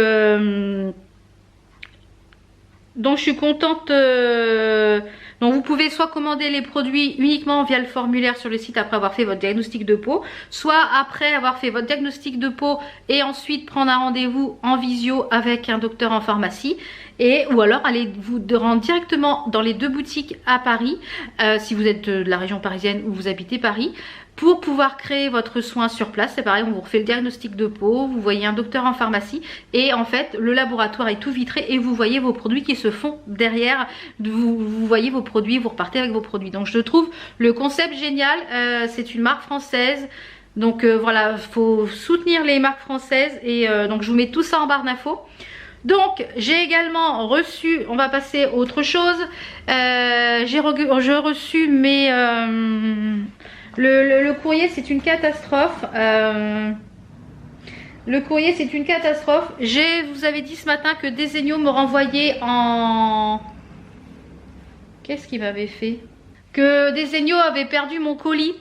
Donc je suis contente. Donc vous pouvez soit commander les produits uniquement via le formulaire sur le site après avoir fait votre diagnostic de peau, soit après avoir fait votre diagnostic de peau et ensuite prendre un rendez-vous en visio avec un docteur en pharmacie. Ou alors allez vous rendre directement dans les 2 boutiques à Paris, si vous êtes de la région parisienne ou vous habitez Paris, pour pouvoir créer votre soin sur place. C'est pareil, on vous refait le diagnostic de peau, vous voyez un docteur en pharmacie et en fait le laboratoire est tout vitré et vous voyez vos produits qui se font derrière. Vous voyez vos produits, vous repartez avec vos produits. Donc je trouve le concept génial. C'est une marque française. Donc voilà, il faut soutenir les marques françaises et donc je vous mets tout ça en barre d'infos. Donc j'ai également reçu, on va passer à autre chose, j'ai reçu mes... Le courrier c'est une catastrophe. Le courrier c'est une catastrophe. Vous avais dit ce matin que Desenio me renvoyait en... Qu'est-ce qu'il m'avait fait? Que Desenio avait perdu mon colis.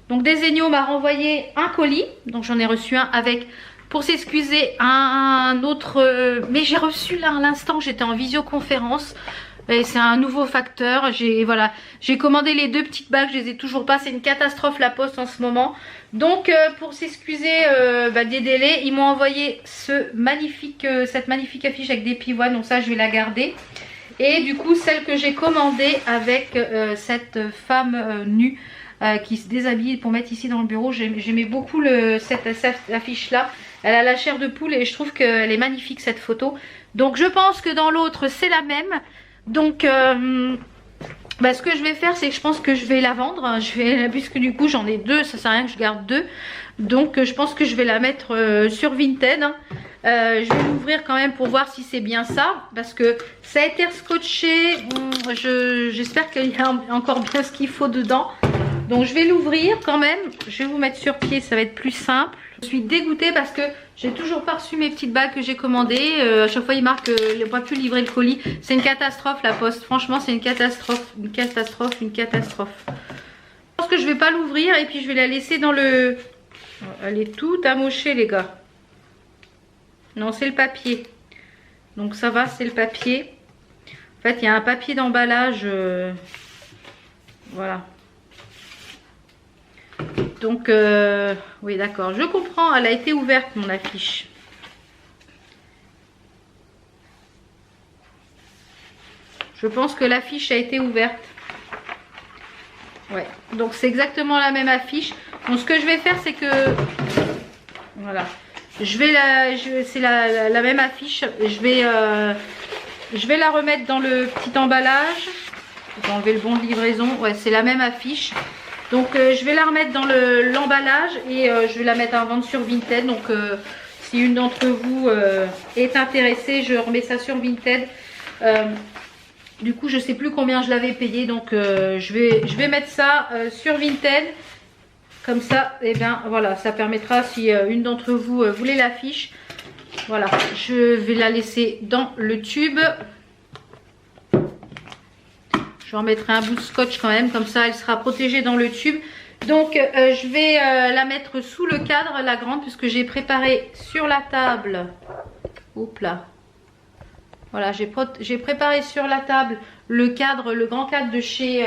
Donc Desenio m'a renvoyé un colis. Donc j'en ai reçu un avec... Pour s'excuser, un autre... mais j'ai reçu là à l'instant, j'étais en visioconférence. Et c'est un nouveau facteur. Voilà, j'ai commandé les 2 petites bagues, je les ai toujours pas. C'est une catastrophe la poste en ce moment. Donc pour s'excuser des délais, ils m'ont envoyé cette magnifique affiche avec des pivoines. Donc ça je vais la garder. Et du coup celle que j'ai commandée avec cette femme nue. Qui se déshabille pour mettre ici dans le bureau. J'aimais beaucoup cette affiche là. Elle a la chair de poule et je trouve qu'elle est magnifique cette photo. Donc je pense que dans l'autre c'est la même. Donc ce que je vais faire c'est que je pense que je vais la vendre. Puisque du coup j'en ai 2, ça sert à rien que je garde 2. Donc je pense que je vais la mettre sur Vinted. Je vais l'ouvrir quand même pour voir si c'est bien ça. Parce que ça a été scotché. J'espère qu'il y a encore bien ce qu'il faut dedans. Donc je vais l'ouvrir quand même. Je vais vous mettre sur pied, ça va être plus simple. Je suis dégoûtée parce que j'ai toujours pas reçu mes petites bagues que j'ai commandées. À chaque fois ils marquent qu'ils n'ont pas pu livrer le colis. C'est une catastrophe la poste. Franchement c'est une catastrophe. Une catastrophe. Je pense que je vais pas l'ouvrir et puis je vais la laisser dans le... Elle est toute amochée les gars. Non c'est le papier. Donc ça va, c'est le papier. En fait il y a un papier d'emballage. Voilà. Donc oui d'accord, je comprends, elle a été ouverte mon affiche. Je pense que l'affiche a été ouverte. Ouais, donc c'est exactement la même affiche. Donc ce que je vais faire c'est que... Voilà. C'est la même affiche. Je vais la remettre dans le petit emballage. Je vais enlever le bon de livraison. Ouais, c'est la même affiche. Donc je vais la remettre dans l'emballage et je vais la mettre en vente sur Vinted. Donc si une d'entre vous est intéressée, je remets ça sur Vinted. Du coup je sais plus combien je l'avais payé. Donc je vais mettre ça sur Vinted. Comme ça, et bien voilà, ça permettra si une d'entre vous voulait l'affiche. Voilà, je vais la laisser dans le tube. Je remettrai un bout de scotch quand même, comme ça elle sera protégée dans le tube. Donc je vais la mettre sous le cadre, la grande, puisque j'ai préparé sur la table. Oups là. Voilà, j'ai préparé sur la table le cadre, le grand cadre de chez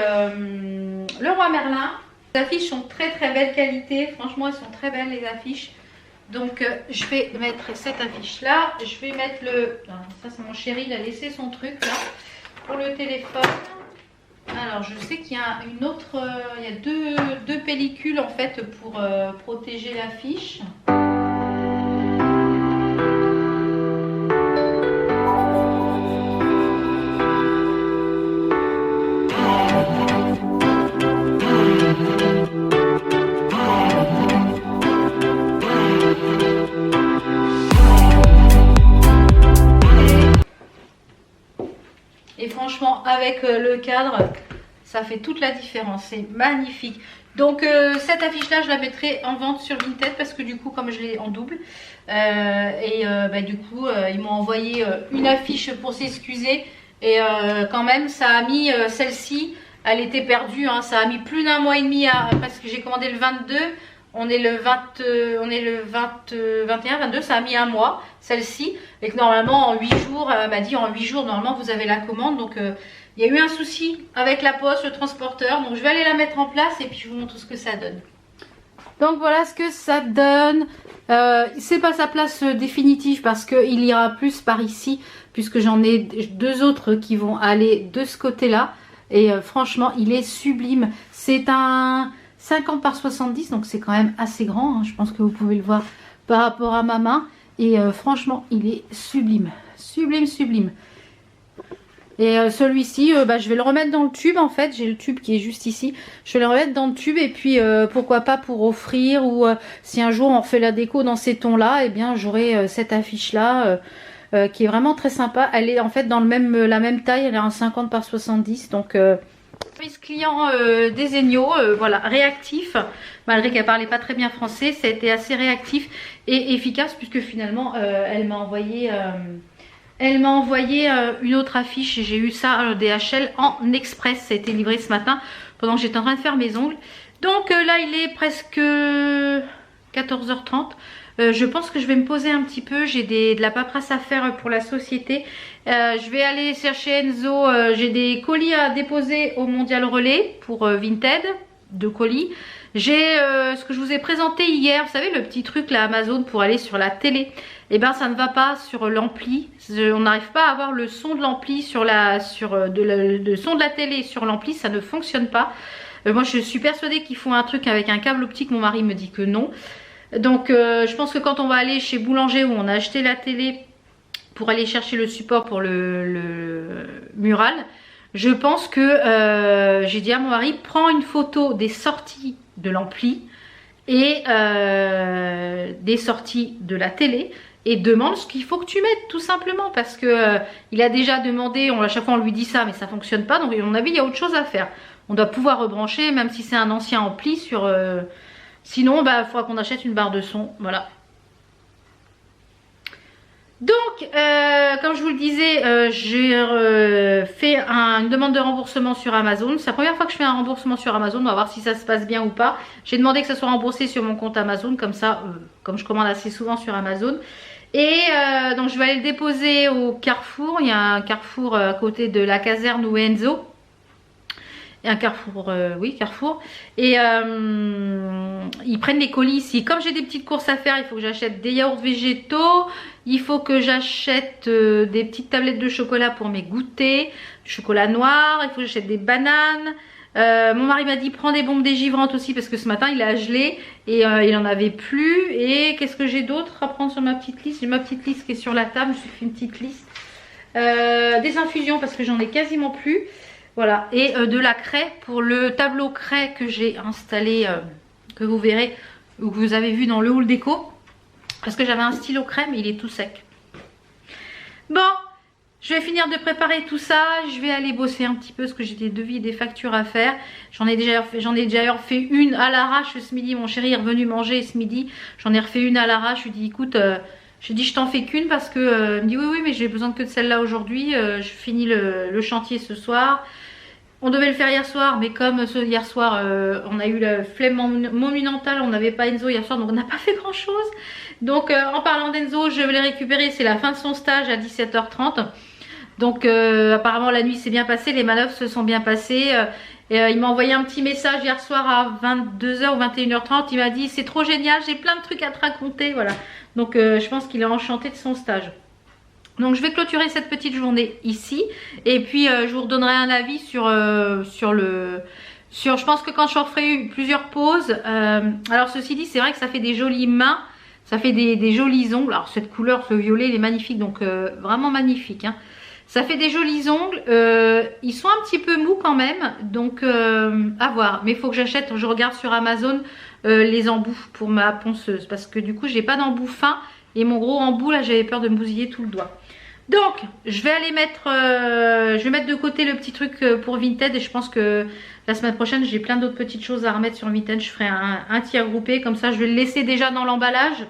Leroy Merlin. Les affiches sont très belle qualité, franchement elles sont très belles les affiches. Donc je vais mettre cette affiche là. Je vais mettre le... Non, ça c'est mon chéri, il a laissé son truc là pour le téléphone. Alors je sais qu'il y a une autre, il y a deux pellicules en fait pour protéger l'affiche. Et franchement avec le cadre ça fait toute la différence, c'est magnifique. Donc cette affiche là je la mettrai en vente sur Vinted parce que du coup comme je l'ai en double du coup ils m'ont envoyé une affiche pour s'excuser et quand même ça a mis celle-ci, elle était perdue hein, ça a mis plus d'1 mois et demi parce que j'ai commandé le 22. On est le 21, 22, ça a mis un mois, celle-ci. Et que normalement, en 8 jours, elle m'a dit en 8 jours, normalement, vous avez la commande. Donc, il y a eu un souci avec la poste, le transporteur. Donc, je vais aller la mettre en place et puis je vous montre ce que ça donne. Donc, voilà ce que ça donne. C'est pas sa place définitive parce qu'il ira plus par ici. Puisque j'en ai 2 autres qui vont aller de ce côté-là. Et franchement, il est sublime. C'est un 50 par 70, donc c'est quand même assez grand, hein. Je pense que vous pouvez le voir par rapport à ma main. Et franchement, il est sublime. Sublime, sublime. Et celui-ci, je vais le remettre dans le tube en fait. J'ai le tube qui est juste ici. Je vais le remettre dans le tube et puis pourquoi pas pour offrir. Ou si un jour on refait la déco dans ces tons-là, eh bien j'aurai cette affiche-là qui est vraiment très sympa. Elle est en fait dans la même taille. Elle est en 50 par 70. Donc... service client des Egno, voilà, réactif, malgré qu'elle parlait pas très bien français, ça a été assez réactif et efficace puisque finalement elle m'a envoyé une autre affiche et j'ai eu ça à DHL en express. Ça a été livré ce matin pendant que j'étais en train de faire mes ongles. Donc là il est presque 14h30. Je pense que je vais me poser un petit peu. J'ai de la paperasse à faire pour la société. Je vais aller chercher Enzo. J'ai des colis à déposer au Mondial Relais pour Vinted. 2 colis. J'ai ce que je vous ai présenté hier. Vous savez le petit truc là Amazon pour aller sur la télé. Et ben ça ne va pas sur l'ampli. On n'arrive pas à avoir le son de l'ampli sur le son de la télé sur l'ampli. Ça ne fonctionne pas. Moi je suis persuadée qu'ils font un truc avec un câble optique. Mon mari me dit que non. Donc je pense que quand on va aller chez Boulanger où on a acheté la télé pour aller chercher le support pour le mural, je pense que j'ai dit à mon mari, prends une photo des sorties de l'ampli et des sorties de la télé et demande ce qu'il faut que tu mettes tout simplement parce que il a déjà demandé, à chaque fois on lui dit ça mais ça fonctionne pas, donc à mon avis il y a autre chose à faire. On doit pouvoir rebrancher même si c'est un ancien ampli sur... sinon, il faudra qu'on achète une barre de son. Voilà. Donc, comme je vous le disais, j'ai fait une demande de remboursement sur Amazon. C'est la première fois que je fais un remboursement sur Amazon. On va voir si ça se passe bien ou pas. J'ai demandé que ça soit remboursé sur mon compte Amazon. Comme ça, comme je commande assez souvent sur Amazon. Et donc, je vais aller le déposer au Carrefour. Il y a un Carrefour à côté de la caserne où Enzo. Et un Carrefour, oui Carrefour. Et ils prennent les colis ici. Comme j'ai des petites courses à faire, il faut que j'achète des yaourts végétaux. Il faut que j'achète des petites tablettes de chocolat pour mes goûters. Du chocolat noir, il faut que j'achète des bananes. Mon mari m'a dit prends des bombes dégivrantes aussi parce que ce matin il a gelé et il en avait plus. Et qu'est-ce que j'ai d'autre à prendre sur ma petite liste? J'ai ma petite liste qui est sur la table, je me suis fait une petite liste. Des infusions parce que j'en ai quasiment plus. Voilà, et de la craie pour le tableau craie que j'ai installé, que vous verrez, ou que vous avez vu dans le haul déco. Parce que j'avais un stylo craie mais il est tout sec. Bon, je vais finir de préparer tout ça. Je vais aller bosser un petit peu parce que j'ai des devis et des factures à faire. J'en ai déjà fait une à l'arrache ce midi. Mon chéri est revenu manger ce midi. J'en ai refait une à l'arrache. Je lui dis écoute... j'ai dit je t'en fais qu'une parce que il me dit oui mais j'ai besoin que de celle-là aujourd'hui. Je finis le chantier ce soir. On devait le faire hier soir mais comme hier soir on a eu la flemme monumentale, on n'avait pas Enzo hier soir donc on n'a pas fait grand chose. Donc en parlant d'Enzo, je vais les récupérer, c'est la fin de son stage à 17h30. Donc apparemment la nuit s'est bien passée, les manœuvres se sont bien passées. Il m'a envoyé un petit message hier soir à 22h ou 21h30. Il m'a dit c'est trop génial, j'ai plein de trucs à te raconter. Voilà. Donc je pense qu'il est enchanté de son stage. Donc je vais clôturer cette petite journée ici. Et puis je vous redonnerai un avis sur je pense que quand je referai plusieurs pauses. Alors ceci dit c'est vrai que ça fait des jolies mains. Ça fait des jolis ongles. Alors cette couleur, ce violet, il est magnifique. Donc vraiment magnifique. Hein. Ça fait des jolis ongles. Ils sont un petit peu mous quand même. Donc à voir. Mais il faut que j'achète, je regarde sur Amazon les embouts pour ma ponceuse. Parce que du coup j'ai pas d'embout fin. Et mon gros embout là j'avais peur de me bousiller tout le doigt. Donc je vais aller mettre je vais mettre de côté le petit truc pour Vinted. Et je pense que la semaine prochaine j'ai plein d'autres petites choses à remettre sur Vinted. Je ferai un tiers groupé. Comme ça je vais le laisser déjà dans l'emballage.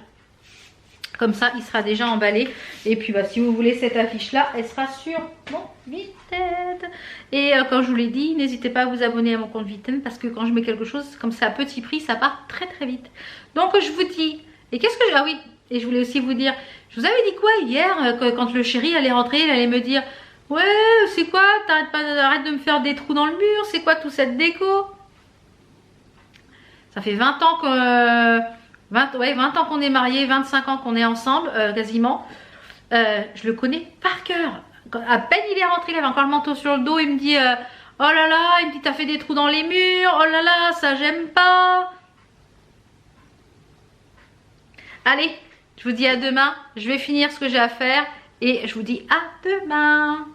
Comme ça, il sera déjà emballé. Et puis, bah, si vous voulez cette affiche-là, elle sera sur mon Vinted. Et comme je vous l'ai dit, n'hésitez pas à vous abonner à mon compte Vinted parce que quand je mets quelque chose comme ça à petit prix, ça part très très vite. Donc, je vous dis... Et qu'est-ce que... Ah oui, et je voulais aussi vous dire... Je vous avais dit quoi hier quand le chéri allait rentrer, il allait me dire... Ouais, c'est quoi? Arrête de me faire des trous dans le mur. C'est quoi toute cette déco? Ça fait 20 ans que... 20 ans qu'on est mariés, 25 ans qu'on est ensemble, quasiment. Je le connais par cœur. À peine il est rentré, il avait encore le manteau sur le dos. Il me dit, oh là là, il me dit, t'as fait des trous dans les murs. Oh là là, ça j'aime pas. Allez, je vous dis à demain. Je vais finir ce que j'ai à faire. Et je vous dis à demain.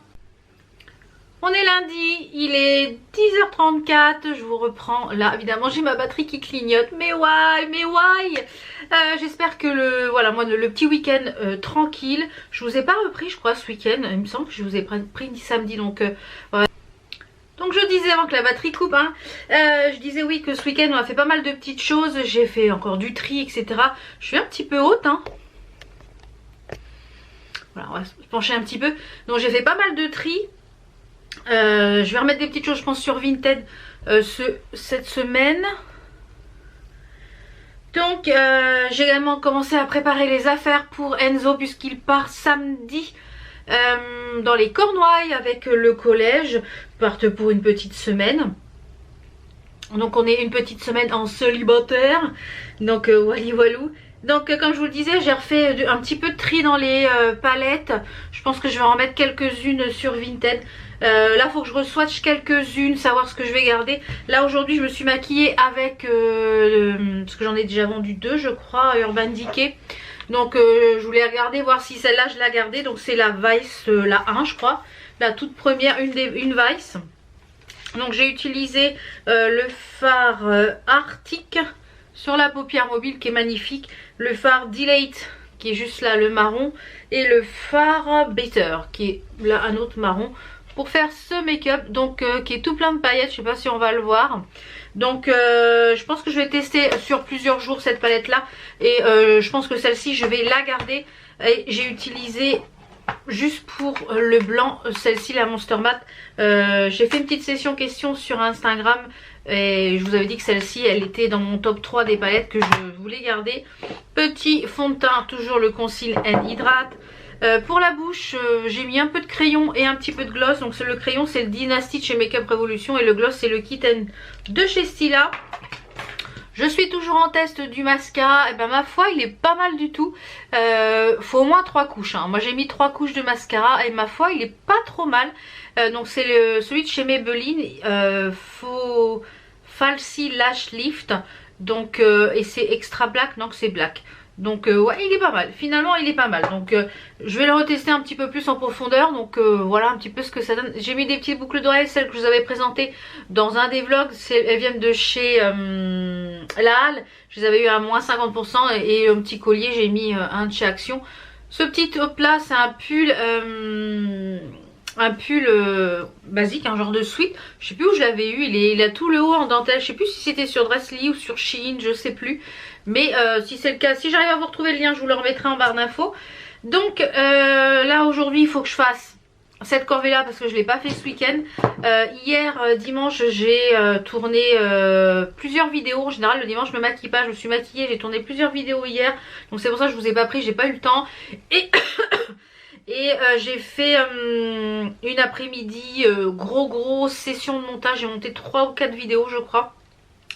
On est lundi, il est 10h34, je vous reprends. Là, évidemment, j'ai ma batterie qui clignote. Mais why? J'espère que le petit week-end tranquille. Je vous ai pas repris, je crois, ce week-end. Il me semble que je vous ai pris samedi, donc voilà. Donc je disais avant que la batterie coupe, hein, je disais oui que ce week-end on a fait pas mal de petites choses. J'ai fait encore du tri, etc. Je suis un petit peu haute, hein. Voilà, on va se pencher un petit peu. Donc j'ai fait pas mal de tri. Je vais remettre des petites choses je pense sur Vinted cette semaine. Donc j'ai également commencé à préparer les affaires pour Enzo puisqu'il part samedi dans les Cornouailles avec le collège. Ils partent pour une petite semaine. Donc on est une petite semaine en célibataire. Donc wally walou. Donc comme je vous le disais, j'ai refait un petit peu de tri dans les palettes. Je pense que je vais en mettre quelques-unes sur Vinted. Là il faut que je re-swatch quelques-unes, savoir ce que je vais garder. Là aujourd'hui je me suis maquillée avec parce que j'en ai déjà vendu 2 je crois, Urban Decay. Donc je voulais regarder, voir si celle-là je la gardais. Donc c'est la Vice, la 1 je crois, la toute première, une Vice. Donc j'ai utilisé le fard Arctic sur la paupière mobile qui est magnifique, le fard Delete qui est juste là le marron, et le fard Better qui est là un autre marron pour faire ce make-up, donc qui est tout plein de paillettes. Je sais pas si on va le voir. Donc je pense que je vais tester sur plusieurs jours cette palette là, et je pense que celle-ci je vais la garder. Et j'ai utilisé juste pour le blanc celle-ci, la Monster Matte. J'ai fait une petite session questions sur Instagram et je vous avais dit que celle-ci elle était dans mon top 3 des palettes que je voulais garder. Petit fond de teint, toujours le Conceal and Hydrate. Pour la bouche, j'ai mis un peu de crayon et un petit peu de gloss. Donc le crayon c'est le Dynasty de chez Makeup Revolution et le gloss c'est le Kitten de chez Stila. Je suis toujours en test du mascara. Et ben ma foi il est pas mal du tout. Faut au moins 3 couches, hein. Moi j'ai mis 3 couches de mascara et ma foi il est pas trop mal. Donc c'est celui de chez Maybelline, Falsy Lash Lift. Donc et c'est extra black, donc c'est black. Donc ouais il est pas mal, finalement il est pas mal. Donc je vais le retester un petit peu plus en profondeur. Donc voilà un petit peu ce que ça donne. J'ai mis des petites boucles d'oreilles, celles que je vous avais présentées dans un des vlogs. Elles viennent de chez La Halle. Je les avais eu à moins 50%. Et un petit collier j'ai mis un de chez Action. Ce petit top là c'est un pull basique, un genre de sweat. Je sais plus où je l'avais eu, il a tout le haut en dentelle. Je sais plus si c'était sur Dressly ou sur Shein, je sais plus. Mais si c'est le cas, si j'arrive à vous retrouver le lien, je vous le remettrai en barre d'infos. Donc là aujourd'hui il faut que je fasse cette corvée là parce que je l'ai pas fait ce week-end. Hier dimanche j'ai tourné plusieurs vidéos. En général le dimanche je me maquille pas, je me suis maquillée, j'ai tourné plusieurs vidéos hier. Donc c'est pour ça que je vous ai pas pris, j'ai pas eu le temps. Et j'ai fait une après-midi grosse session de montage. J'ai monté 3 ou 4 vidéos je crois.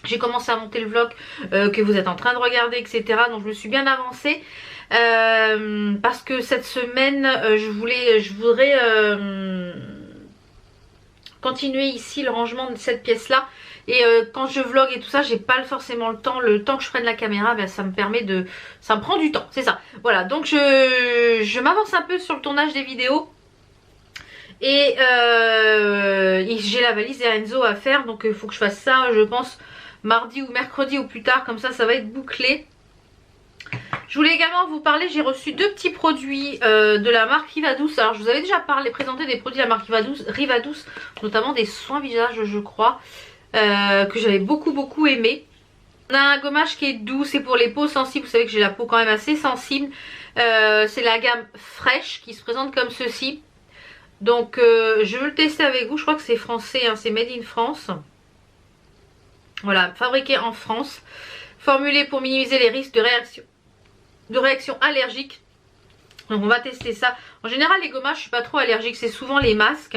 J'ai commencé à monter le vlog que vous êtes en train de regarder, etc. Donc je me suis bien avancée. Parce que cette semaine je voudrais continuer ici le rangement de cette pièce là. Et quand je vlog et tout ça, j'ai pas forcément le temps. Le temps que je prenne la caméra, ben, ça me permet de... Ça me prend du temps, c'est ça. Voilà, donc je m'avance un peu sur le tournage des vidéos. Et j'ai la valise et Enzo à faire. Donc il faut que je fasse ça, je pense, mardi ou mercredi ou plus tard. Comme ça va être bouclé. Je voulais également vous parler, j'ai reçu 2 petits produits de la marque Rivadouce. Alors je vous avais déjà présenté des produits de la marque Rivadouce, notamment des soins visage je crois. Que j'avais beaucoup aimé. On a un gommage qui est doux, c'est pour les peaux sensibles, vous savez que j'ai la peau quand même assez sensible. C'est la gamme fraîche qui se présente comme ceci. Donc je veux le tester avec vous, je crois que c'est français, hein, c'est made in France. Voilà, fabriqué en France. Formulé pour minimiser les risques de réaction allergique. Donc on va tester ça. En général les gommages je suis pas trop allergique, c'est souvent les masques.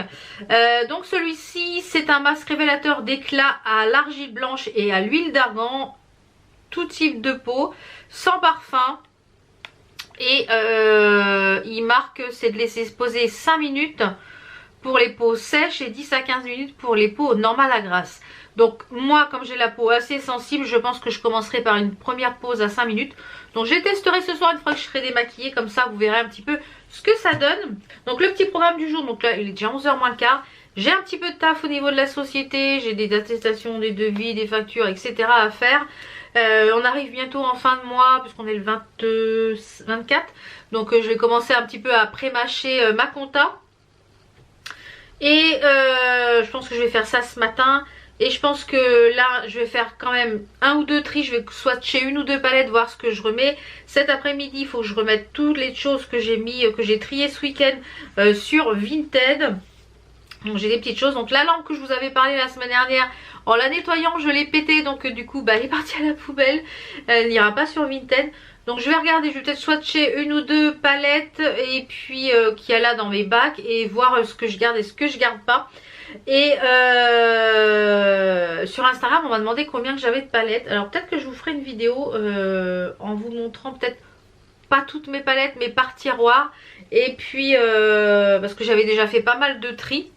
Donc celui-ci c'est un masque révélateur d'éclat à l'argile blanche et à l'huile d'argan. Tout type de peau, sans parfum. Et il marque c'est de laisser se poser 5 minutes pour les peaux sèches et 10 à 15 minutes pour les peaux normales à grasse. Donc moi comme j'ai la peau assez sensible, je pense que je commencerai par une première pause à 5 minutes. Donc je testerai ce soir une fois que je serai démaquillée, comme ça vous verrez un petit peu ce que ça donne. Donc le petit programme du jour, donc là il est déjà 11h moins le quart. J'ai un petit peu de taf au niveau de la société, j'ai des attestations, des devis, des factures, etc. à faire. On arrive bientôt en fin de mois puisqu'on est le 24. Donc je vais commencer un petit peu à pré-mâcher ma compta. Et je pense que je vais faire ça ce matin. Et je pense que là je vais faire quand même un ou deux tris. Je vais swatcher une ou deux palettes, voir ce que je remets. Cet après-midi il faut que je remette toutes les choses que j'ai mis, que j'ai triées ce week-end sur Vinted. Donc j'ai des petites choses. Donc la lampe que je vous avais parlé la semaine dernière, en la nettoyant je l'ai pétée. Donc du coup bah, elle est partie à la poubelle. Elle n'ira pas sur Vinted. Donc je vais regarder, je vais peut-être swatcher une ou deux palettes et puis qu'il y a là dans mes bacs et voir ce que je garde et ce que je garde pas. Et sur Instagram on m'a demandé combien que j'avais de palettes. Alors peut-être que je vous ferai une vidéo en vous montrant peut-être pas toutes mes palettes mais par tiroir. Et puis parce que j'avais déjà fait pas mal de tri.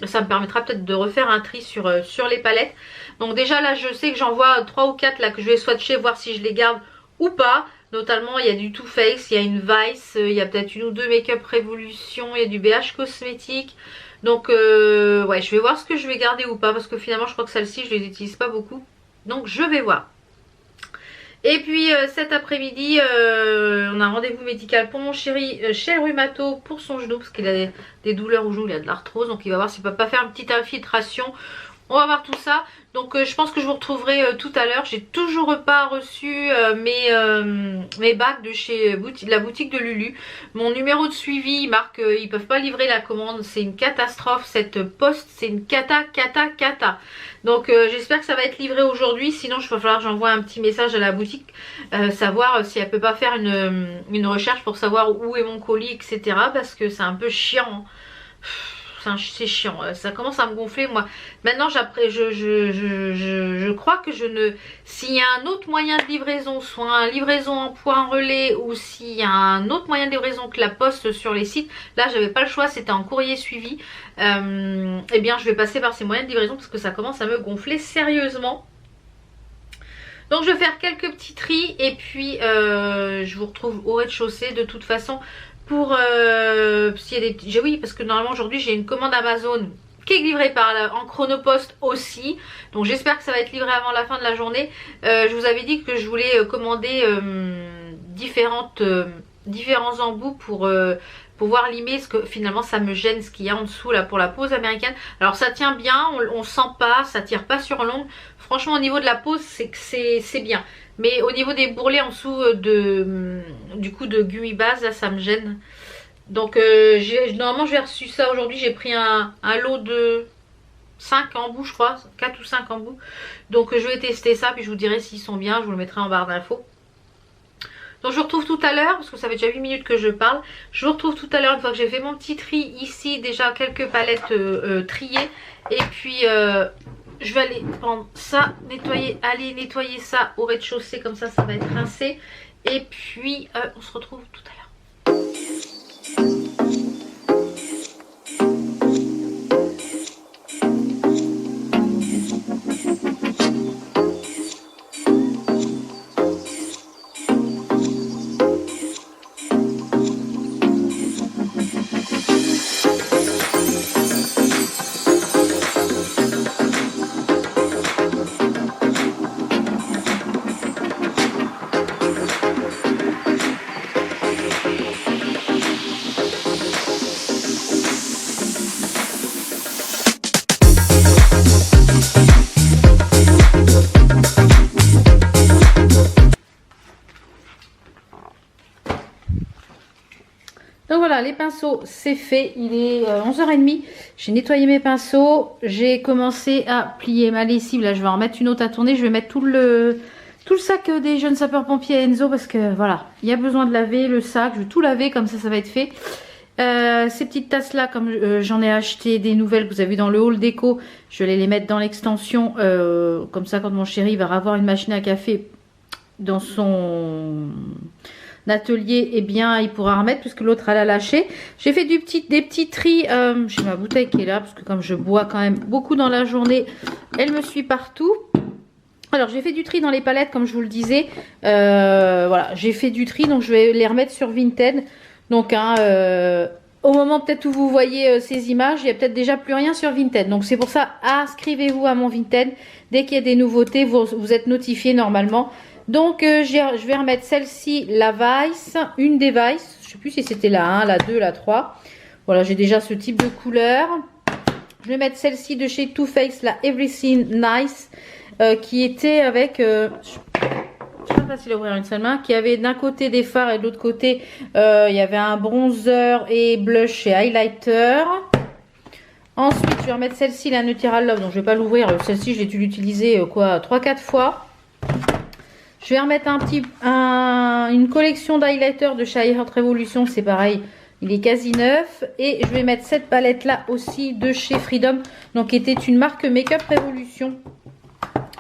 Ça me permettra peut-être de refaire un tri sur les palettes. Donc déjà là je sais que j'en vois 3 ou 4 là que je vais swatcher, voir si je les garde ou pas. Notamment il y a du Too Faced, il y a une Vice, il y a peut-être une ou deux Make-up Révolution, il y a du BH Cosmétique. Donc ouais je vais voir ce que je vais garder ou pas. Parce que finalement je crois que celles-ci je les utilise pas beaucoup. Donc je vais voir. Et puis cet après-midi on a un rendez-vous médical pour mon chéri chez le rhumato pour son genou. Parce qu'il a des douleurs au genou, il a de l'arthrose. Donc il va voir s'il peut pas faire une petite infiltration. On va voir tout ça. Donc je pense que je vous retrouverai tout à l'heure. J'ai toujours pas reçu mes bacs de chez la boutique de Lulu. Mon numéro de suivi marque ils peuvent pas livrer la commande. C'est une catastrophe cette poste. C'est une cata. Donc j'espère que ça va être livré aujourd'hui. Sinon il va falloir que j'envoie un petit message à la boutique. Savoir si elle peut pas faire une recherche pour savoir où est mon colis, etc. Parce que c'est un peu chiant. C'est chiant, ça commence à me gonfler moi. Maintenant je crois que s'il y a un autre moyen de livraison, soit une livraison en point relais ou s'il y a un autre moyen de livraison que la poste sur les sites, là j'avais pas le choix, c'était en courrier suivi. Eh bien je vais passer par ces moyens de livraison parce que ça commence à me gonfler sérieusement. Donc je vais faire quelques petits tris et puis je vous retrouve au rez-de-chaussée de toute façon. Pour s'il y a des petits... Oui parce que normalement aujourd'hui j'ai une commande Amazon qui est livrée en chronopost aussi. Donc j'espère que ça va être livré avant la fin de la journée. Je vous avais dit que je voulais commander différents embouts pour pouvoir limer. Parce que finalement ça me gêne ce qu'il y a en dessous là pour la pose américaine. Alors ça tient bien, on sent pas, ça tire pas sur l'ongle. Franchement au niveau de la pose c'est bien. Mais au niveau des bourrelets en dessous du coup de gummy base là ça me gêne. Donc normalement j'ai reçu ça aujourd'hui. J'ai pris un lot de 5 embouts je crois, 4 ou 5 embouts. Donc je vais tester ça puis je vous dirai s'ils sont bien. Je vous le mettrai en barre d'infos. Donc je vous retrouve tout à l'heure parce que ça fait déjà 8 minutes que je parle. Je vous retrouve tout à l'heure une fois que j'ai fait mon petit tri ici. Déjà quelques palettes triées. Et puis je vais aller prendre ça, aller nettoyer ça au rez-de-chaussée, comme ça va être rincé. Et puis on se retrouve tout à l'heure. Donc voilà, les pinceaux, c'est fait. Il est 11h30. J'ai nettoyé mes pinceaux. J'ai commencé à plier ma lessive. Là, je vais en mettre une autre à tourner. Je vais mettre tout le sac des jeunes sapeurs-pompiers à Enzo parce que voilà, il y a besoin de laver le sac. Je vais tout laver, comme ça va être fait. Ces petites tasses là, comme j'en ai acheté des nouvelles que vous avez vu dans le haul déco, je vais les mettre dans l'extension. Comme ça, quand mon chéri va avoir une machine à café dans son atelier, et bien il pourra remettre puisque l'autre elle a lâché. J'ai fait des petits tris. J'ai ma bouteille qui est là parce que comme je bois quand même beaucoup dans la journée, elle me suit partout. Alors j'ai fait du tri dans les palettes comme je vous le disais. Voilà, j'ai fait du tri, donc je vais les remettre sur Vinted. Donc au moment peut-être où vous voyez ces images, il n'y a peut-être déjà plus rien sur Vinted. Donc c'est pour ça, inscrivez-vous à mon Vinted. Dès qu'il y a des nouveautés, vous êtes notifié normalement. Donc je vais remettre celle-ci, la Vice, une des Vice. Je ne sais plus si c'était la 1, la 2, la 3. Voilà, j'ai déjà ce type de couleur. Je vais mettre celle-ci de chez Too Faced, la Everything Nice, qui était avec... c'est pas facile à ouvrir une seule main, qui avait d'un côté des fards et de l'autre côté il y avait un bronzer et blush et highlighter. Ensuite je vais remettre celle-ci, la Neutral Love, donc je vais pas l'ouvrir. Celle-ci j'ai dû l'utiliser 3-4 fois. Je vais remettre une collection d'highlighter de chez Heart Revolution, c'est pareil, il est quasi neuf. Et je vais mettre cette palette là aussi de chez Freedom, donc qui était une marque Make-up Revolution.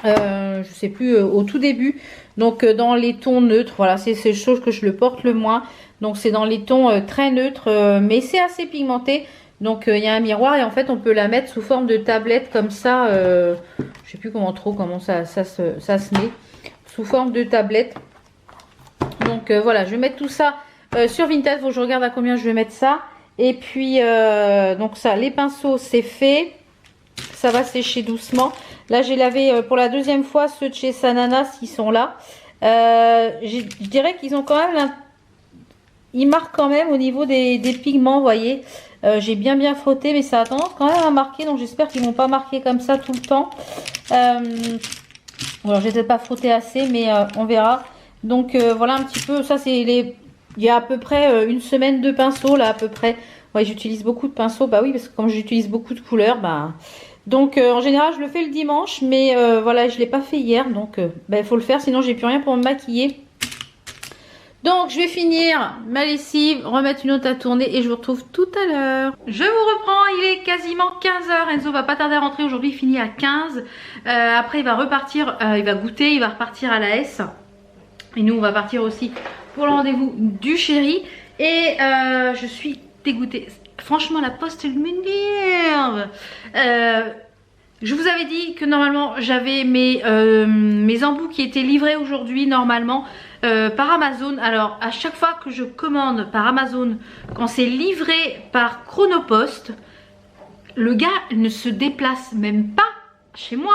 Je sais plus, au tout début. Donc dans les tons neutres, voilà, c'est ces choses que je le porte le moins. Donc c'est dans les tons très neutres, mais c'est assez pigmenté. Donc il y a un miroir et en fait on peut la mettre sous forme de tablette comme ça. Je sais plus comment ça se met. Sous forme de tablette. Donc voilà, je vais mettre tout ça sur Vinted. Faut que je regarde à combien je vais mettre ça. Et puis donc ça, les pinceaux c'est fait. Ça va sécher doucement. Là j'ai lavé pour la deuxième fois ceux de chez Sananas, ils sont là. Je dirais qu'ils ont quand même ils marquent quand même au niveau des pigments, vous voyez. J'ai bien frotté, mais ça a tendance quand même à marquer, donc j'espère qu'ils vont pas marquer comme ça tout le temps. Alors j'ai peut-être pas frotté assez, mais on verra. Donc voilà un petit peu, ça c'est il y a à peu près une semaine de pinceaux là à peu près. Ouais, j'utilise beaucoup de pinceaux, bah oui, parce que comme j'utilise beaucoup de couleurs, bah... Donc en général je le fais le dimanche, mais voilà, je l'ai pas fait hier, donc il faut le faire, sinon j'ai plus rien pour me maquiller. Donc je vais finir ma lessive, remettre une autre à tourner et je vous retrouve tout à l'heure. Je vous reprends, il est quasiment 15h, Enzo va pas tarder à rentrer aujourd'hui, il finit à 15. Après il va repartir, il va goûter, il va repartir à la S. Et nous on va partir aussi pour le rendez-vous du chéri. Et je suis dégoûtée. Franchement la poste elle m'énerve. Je vous avais dit que normalement j'avais mes embouts qui étaient livrés aujourd'hui normalement par Amazon. Alors à chaque fois que je commande par Amazon, quand c'est livré par Chronopost, le gars ne se déplace même pas chez moi.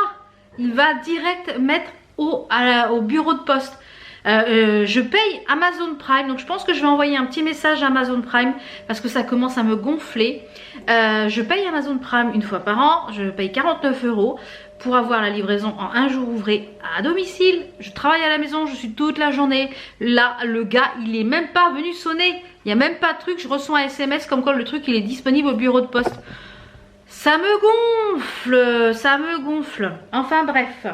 Il va direct mettre au bureau de poste. Je paye Amazon Prime, donc je pense que je vais envoyer un petit message à Amazon Prime parce que ça commence à me gonfler. Je paye Amazon Prime une fois par an, je paye 49 € pour avoir la livraison en un jour ouvré à domicile. Je travaille à la maison, je suis toute la journée. Là, le gars, il est même pas venu sonner. Il n'y a même pas de truc, je reçois un SMS comme quoi le truc il est disponible au bureau de poste. Ça me gonfle, ça me gonfle. Enfin bref.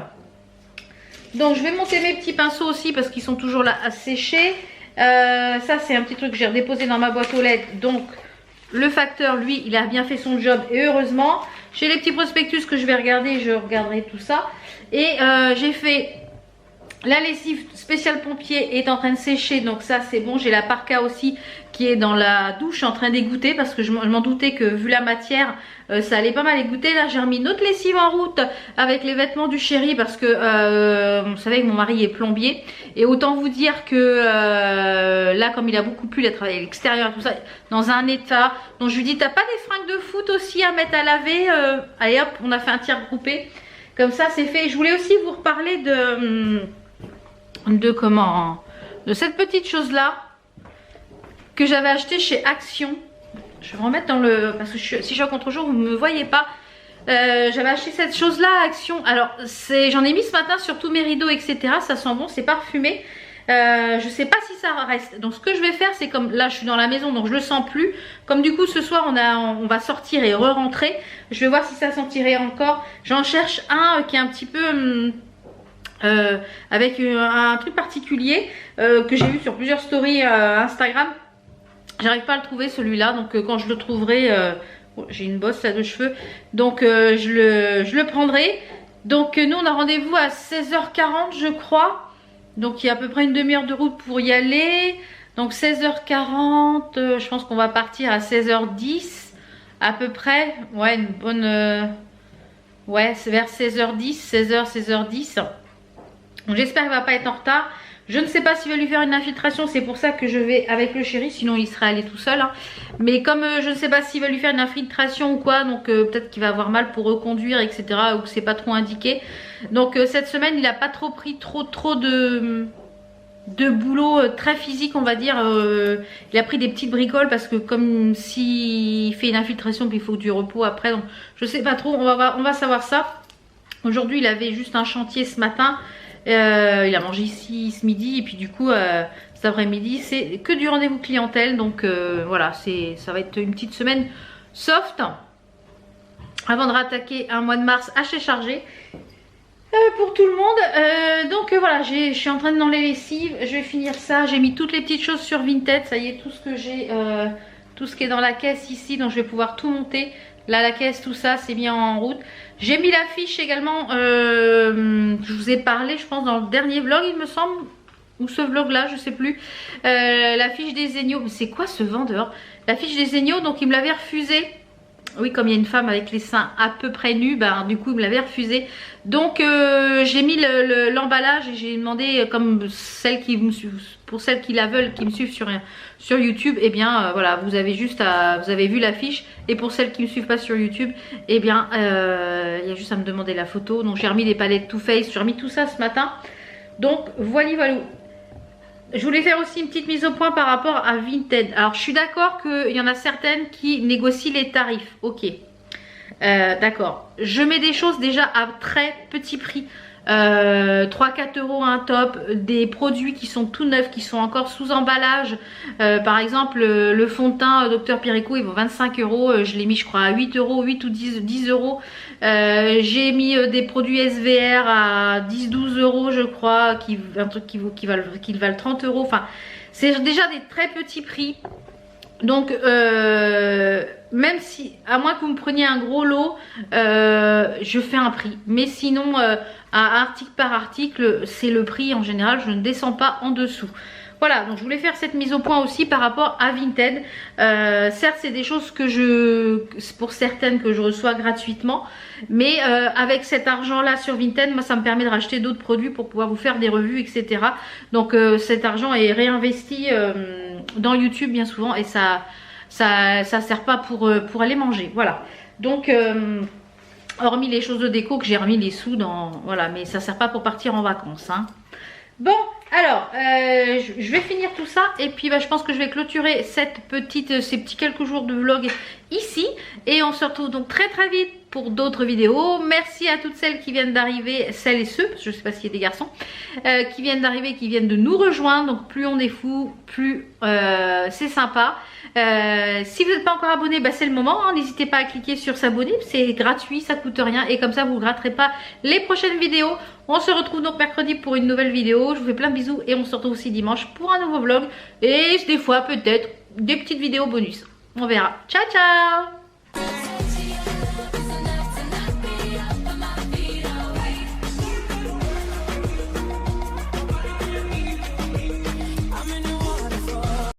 Donc je vais monter mes petits pinceaux aussi parce qu'ils sont toujours là à sécher. Ça c'est un petit truc que j'ai redéposé dans ma boîte aux lettres. Donc le facteur lui il a bien fait son job et heureusement. J'ai les petits prospectus que je vais regarder, je regarderai tout ça. Et j'ai fait la lessive spéciale pompier est en train de sécher, donc ça c'est bon. J'ai la parka aussi qui est dans la douche en train d'égoutter parce que je m'en doutais que vu la matière ça allait pas mal égoutter. Là j'ai remis une autre lessive en route avec les vêtements du chéri parce que vous savez que mon mari est plombier et autant vous dire que là comme il a beaucoup plu, il a travaillé à l'extérieur et tout ça dans un état, donc je lui dis t'as pas des fringues de foot aussi à mettre à laver? Allez hop, on a fait un tir groupé comme ça c'est fait. Je voulais aussi vous reparler de cette petite chose là que j'avais acheté chez Action. Je vais vous remettre dans le... parce que si je suis en contre-jour, vous ne me voyez pas. J'avais acheté cette chose là à Action. Alors j'en ai mis ce matin sur tous mes rideaux etc. Ça sent bon, c'est parfumé. Je sais pas si ça reste. Donc ce que je vais faire, c'est comme là je suis dans la maison, donc je le sens plus. Comme du coup ce soir on va sortir et re-rentrer. Je vais voir si ça sentirait encore. J'en cherche un qui est un petit peu avec un truc particulier que j'ai vu sur plusieurs stories Instagram. J'arrive pas à le trouver celui-là, donc quand je le trouverai, j'ai une bosse là de cheveux, donc je le prendrai. Donc nous on a rendez-vous à 16h40 je crois. Donc il y a à peu près une demi-heure de route pour y aller. Donc 16h40, je pense qu'on va partir à 16h10 à peu près. Ouais, une bonne... ouais, c'est vers 16h10, 16h, 16h10. Donc j'espère qu'il ne va pas être en retard. Je ne sais pas s'il va lui faire une infiltration, c'est pour ça que je vais avec le chéri, sinon il serait allé tout seul. Hein. Mais comme je ne sais pas s'il va lui faire une infiltration ou quoi, donc peut-être qu'il va avoir mal pour reconduire, etc. Ou que c'est pas trop indiqué. Donc cette semaine, il n'a pas trop pris trop de boulot très physique, on va dire. Il a pris des petites bricoles parce que comme s'il fait une infiltration, puis il faut du repos après. Donc je sais pas trop, on va savoir ça. Aujourd'hui, il avait juste un chantier ce matin. Il a mangé ici ce midi et puis du coup cet après-midi c'est que du rendez-vous clientèle, donc voilà, ça va être une petite semaine soft avant de rattaquer un mois de mars assez chargé pour tout le monde. Donc voilà, je suis en train de dans les lessives, je vais finir ça. J'ai mis toutes les petites choses sur Vinted, ça y est, tout ce que j'ai, tout ce qui est dans la caisse ici, donc je vais pouvoir tout monter. Là la caisse, tout ça c'est bien en route. J'ai mis l'affiche également, je vous ai parlé je pense dans le dernier vlog il me semble, ou ce vlog là je sais plus, l'affiche des Zegno. Mais c'est quoi ce vendeur? L'affiche des Zegno, donc il me l'avait refusé. Oui, comme il y a une femme avec les seins à peu près nus, bah, du coup il me l'avait refusé. Donc j'ai mis l'emballage et j'ai demandé, comme celles qui me suivent, pour celles qui la veulent, qui me suivent sur YouTube, et eh bien voilà, vous avez vu l'affiche. Et pour celles qui ne me suivent pas sur YouTube, et eh bien il y a juste à me demander la photo. Donc j'ai remis les palettes Too Faced, j'ai remis tout ça ce matin. Donc voilà. Je voulais faire aussi une petite mise au point par rapport à Vinted. Alors je suis d'accord qu'il y en a certaines qui négocient les tarifs. Ok. D'accord. Je mets des choses déjà à très petit prix. 3-4 € un top, des produits qui sont tout neufs, qui sont encore sous emballage. Par exemple le fond de teint Dr Pirico, il vaut 25 €. Je l'ai mis je crois à 8 €, 8 ou 10 €. J'ai mis des produits SVR à 10-12 € je crois, un truc qui valent 30 €. Enfin c'est déjà des très petits prix. Donc même si, à moins que vous me preniez un gros lot, je fais un prix. Mais sinon, article par article, c'est le prix en général, je ne descends pas en dessous. Voilà, donc je voulais faire cette mise au point aussi par rapport à Vinted. Certes, c'est des choses pour certaines que je reçois gratuitement. Mais avec cet argent-là sur Vinted, moi ça me permet de racheter d'autres produits pour pouvoir vous faire des revues, etc. Donc cet argent est réinvesti dans YouTube bien souvent et ça sert pas pour aller manger. Voilà. Donc hormis les choses de déco que j'ai remis les sous dans, voilà, mais ça sert pas pour partir en vacances, hein. Bon, alors je vais finir tout ça et puis je pense que je vais clôturer ces petits quelques jours de vlog ici et on se retrouve donc très vite pour d'autres vidéos. Merci à toutes celles qui viennent d'arriver, celles et ceux, parce que je ne sais pas s'il y a des garçons, qui viennent d'arriver, qui viennent de nous rejoindre. Donc plus on est fou, plus c'est sympa. Si vous n'êtes pas encore abonné, c'est le moment, hein. N'hésitez pas à cliquer sur s'abonner, c'est gratuit, ça coûte rien et comme ça vous ne raterez pas les prochaines vidéos. On se retrouve donc mercredi pour une nouvelle vidéo. Je vous fais plein de bisous et on se retrouve aussi dimanche pour un nouveau vlog et des fois peut-être des petites vidéos bonus. On verra. Ciao ciao.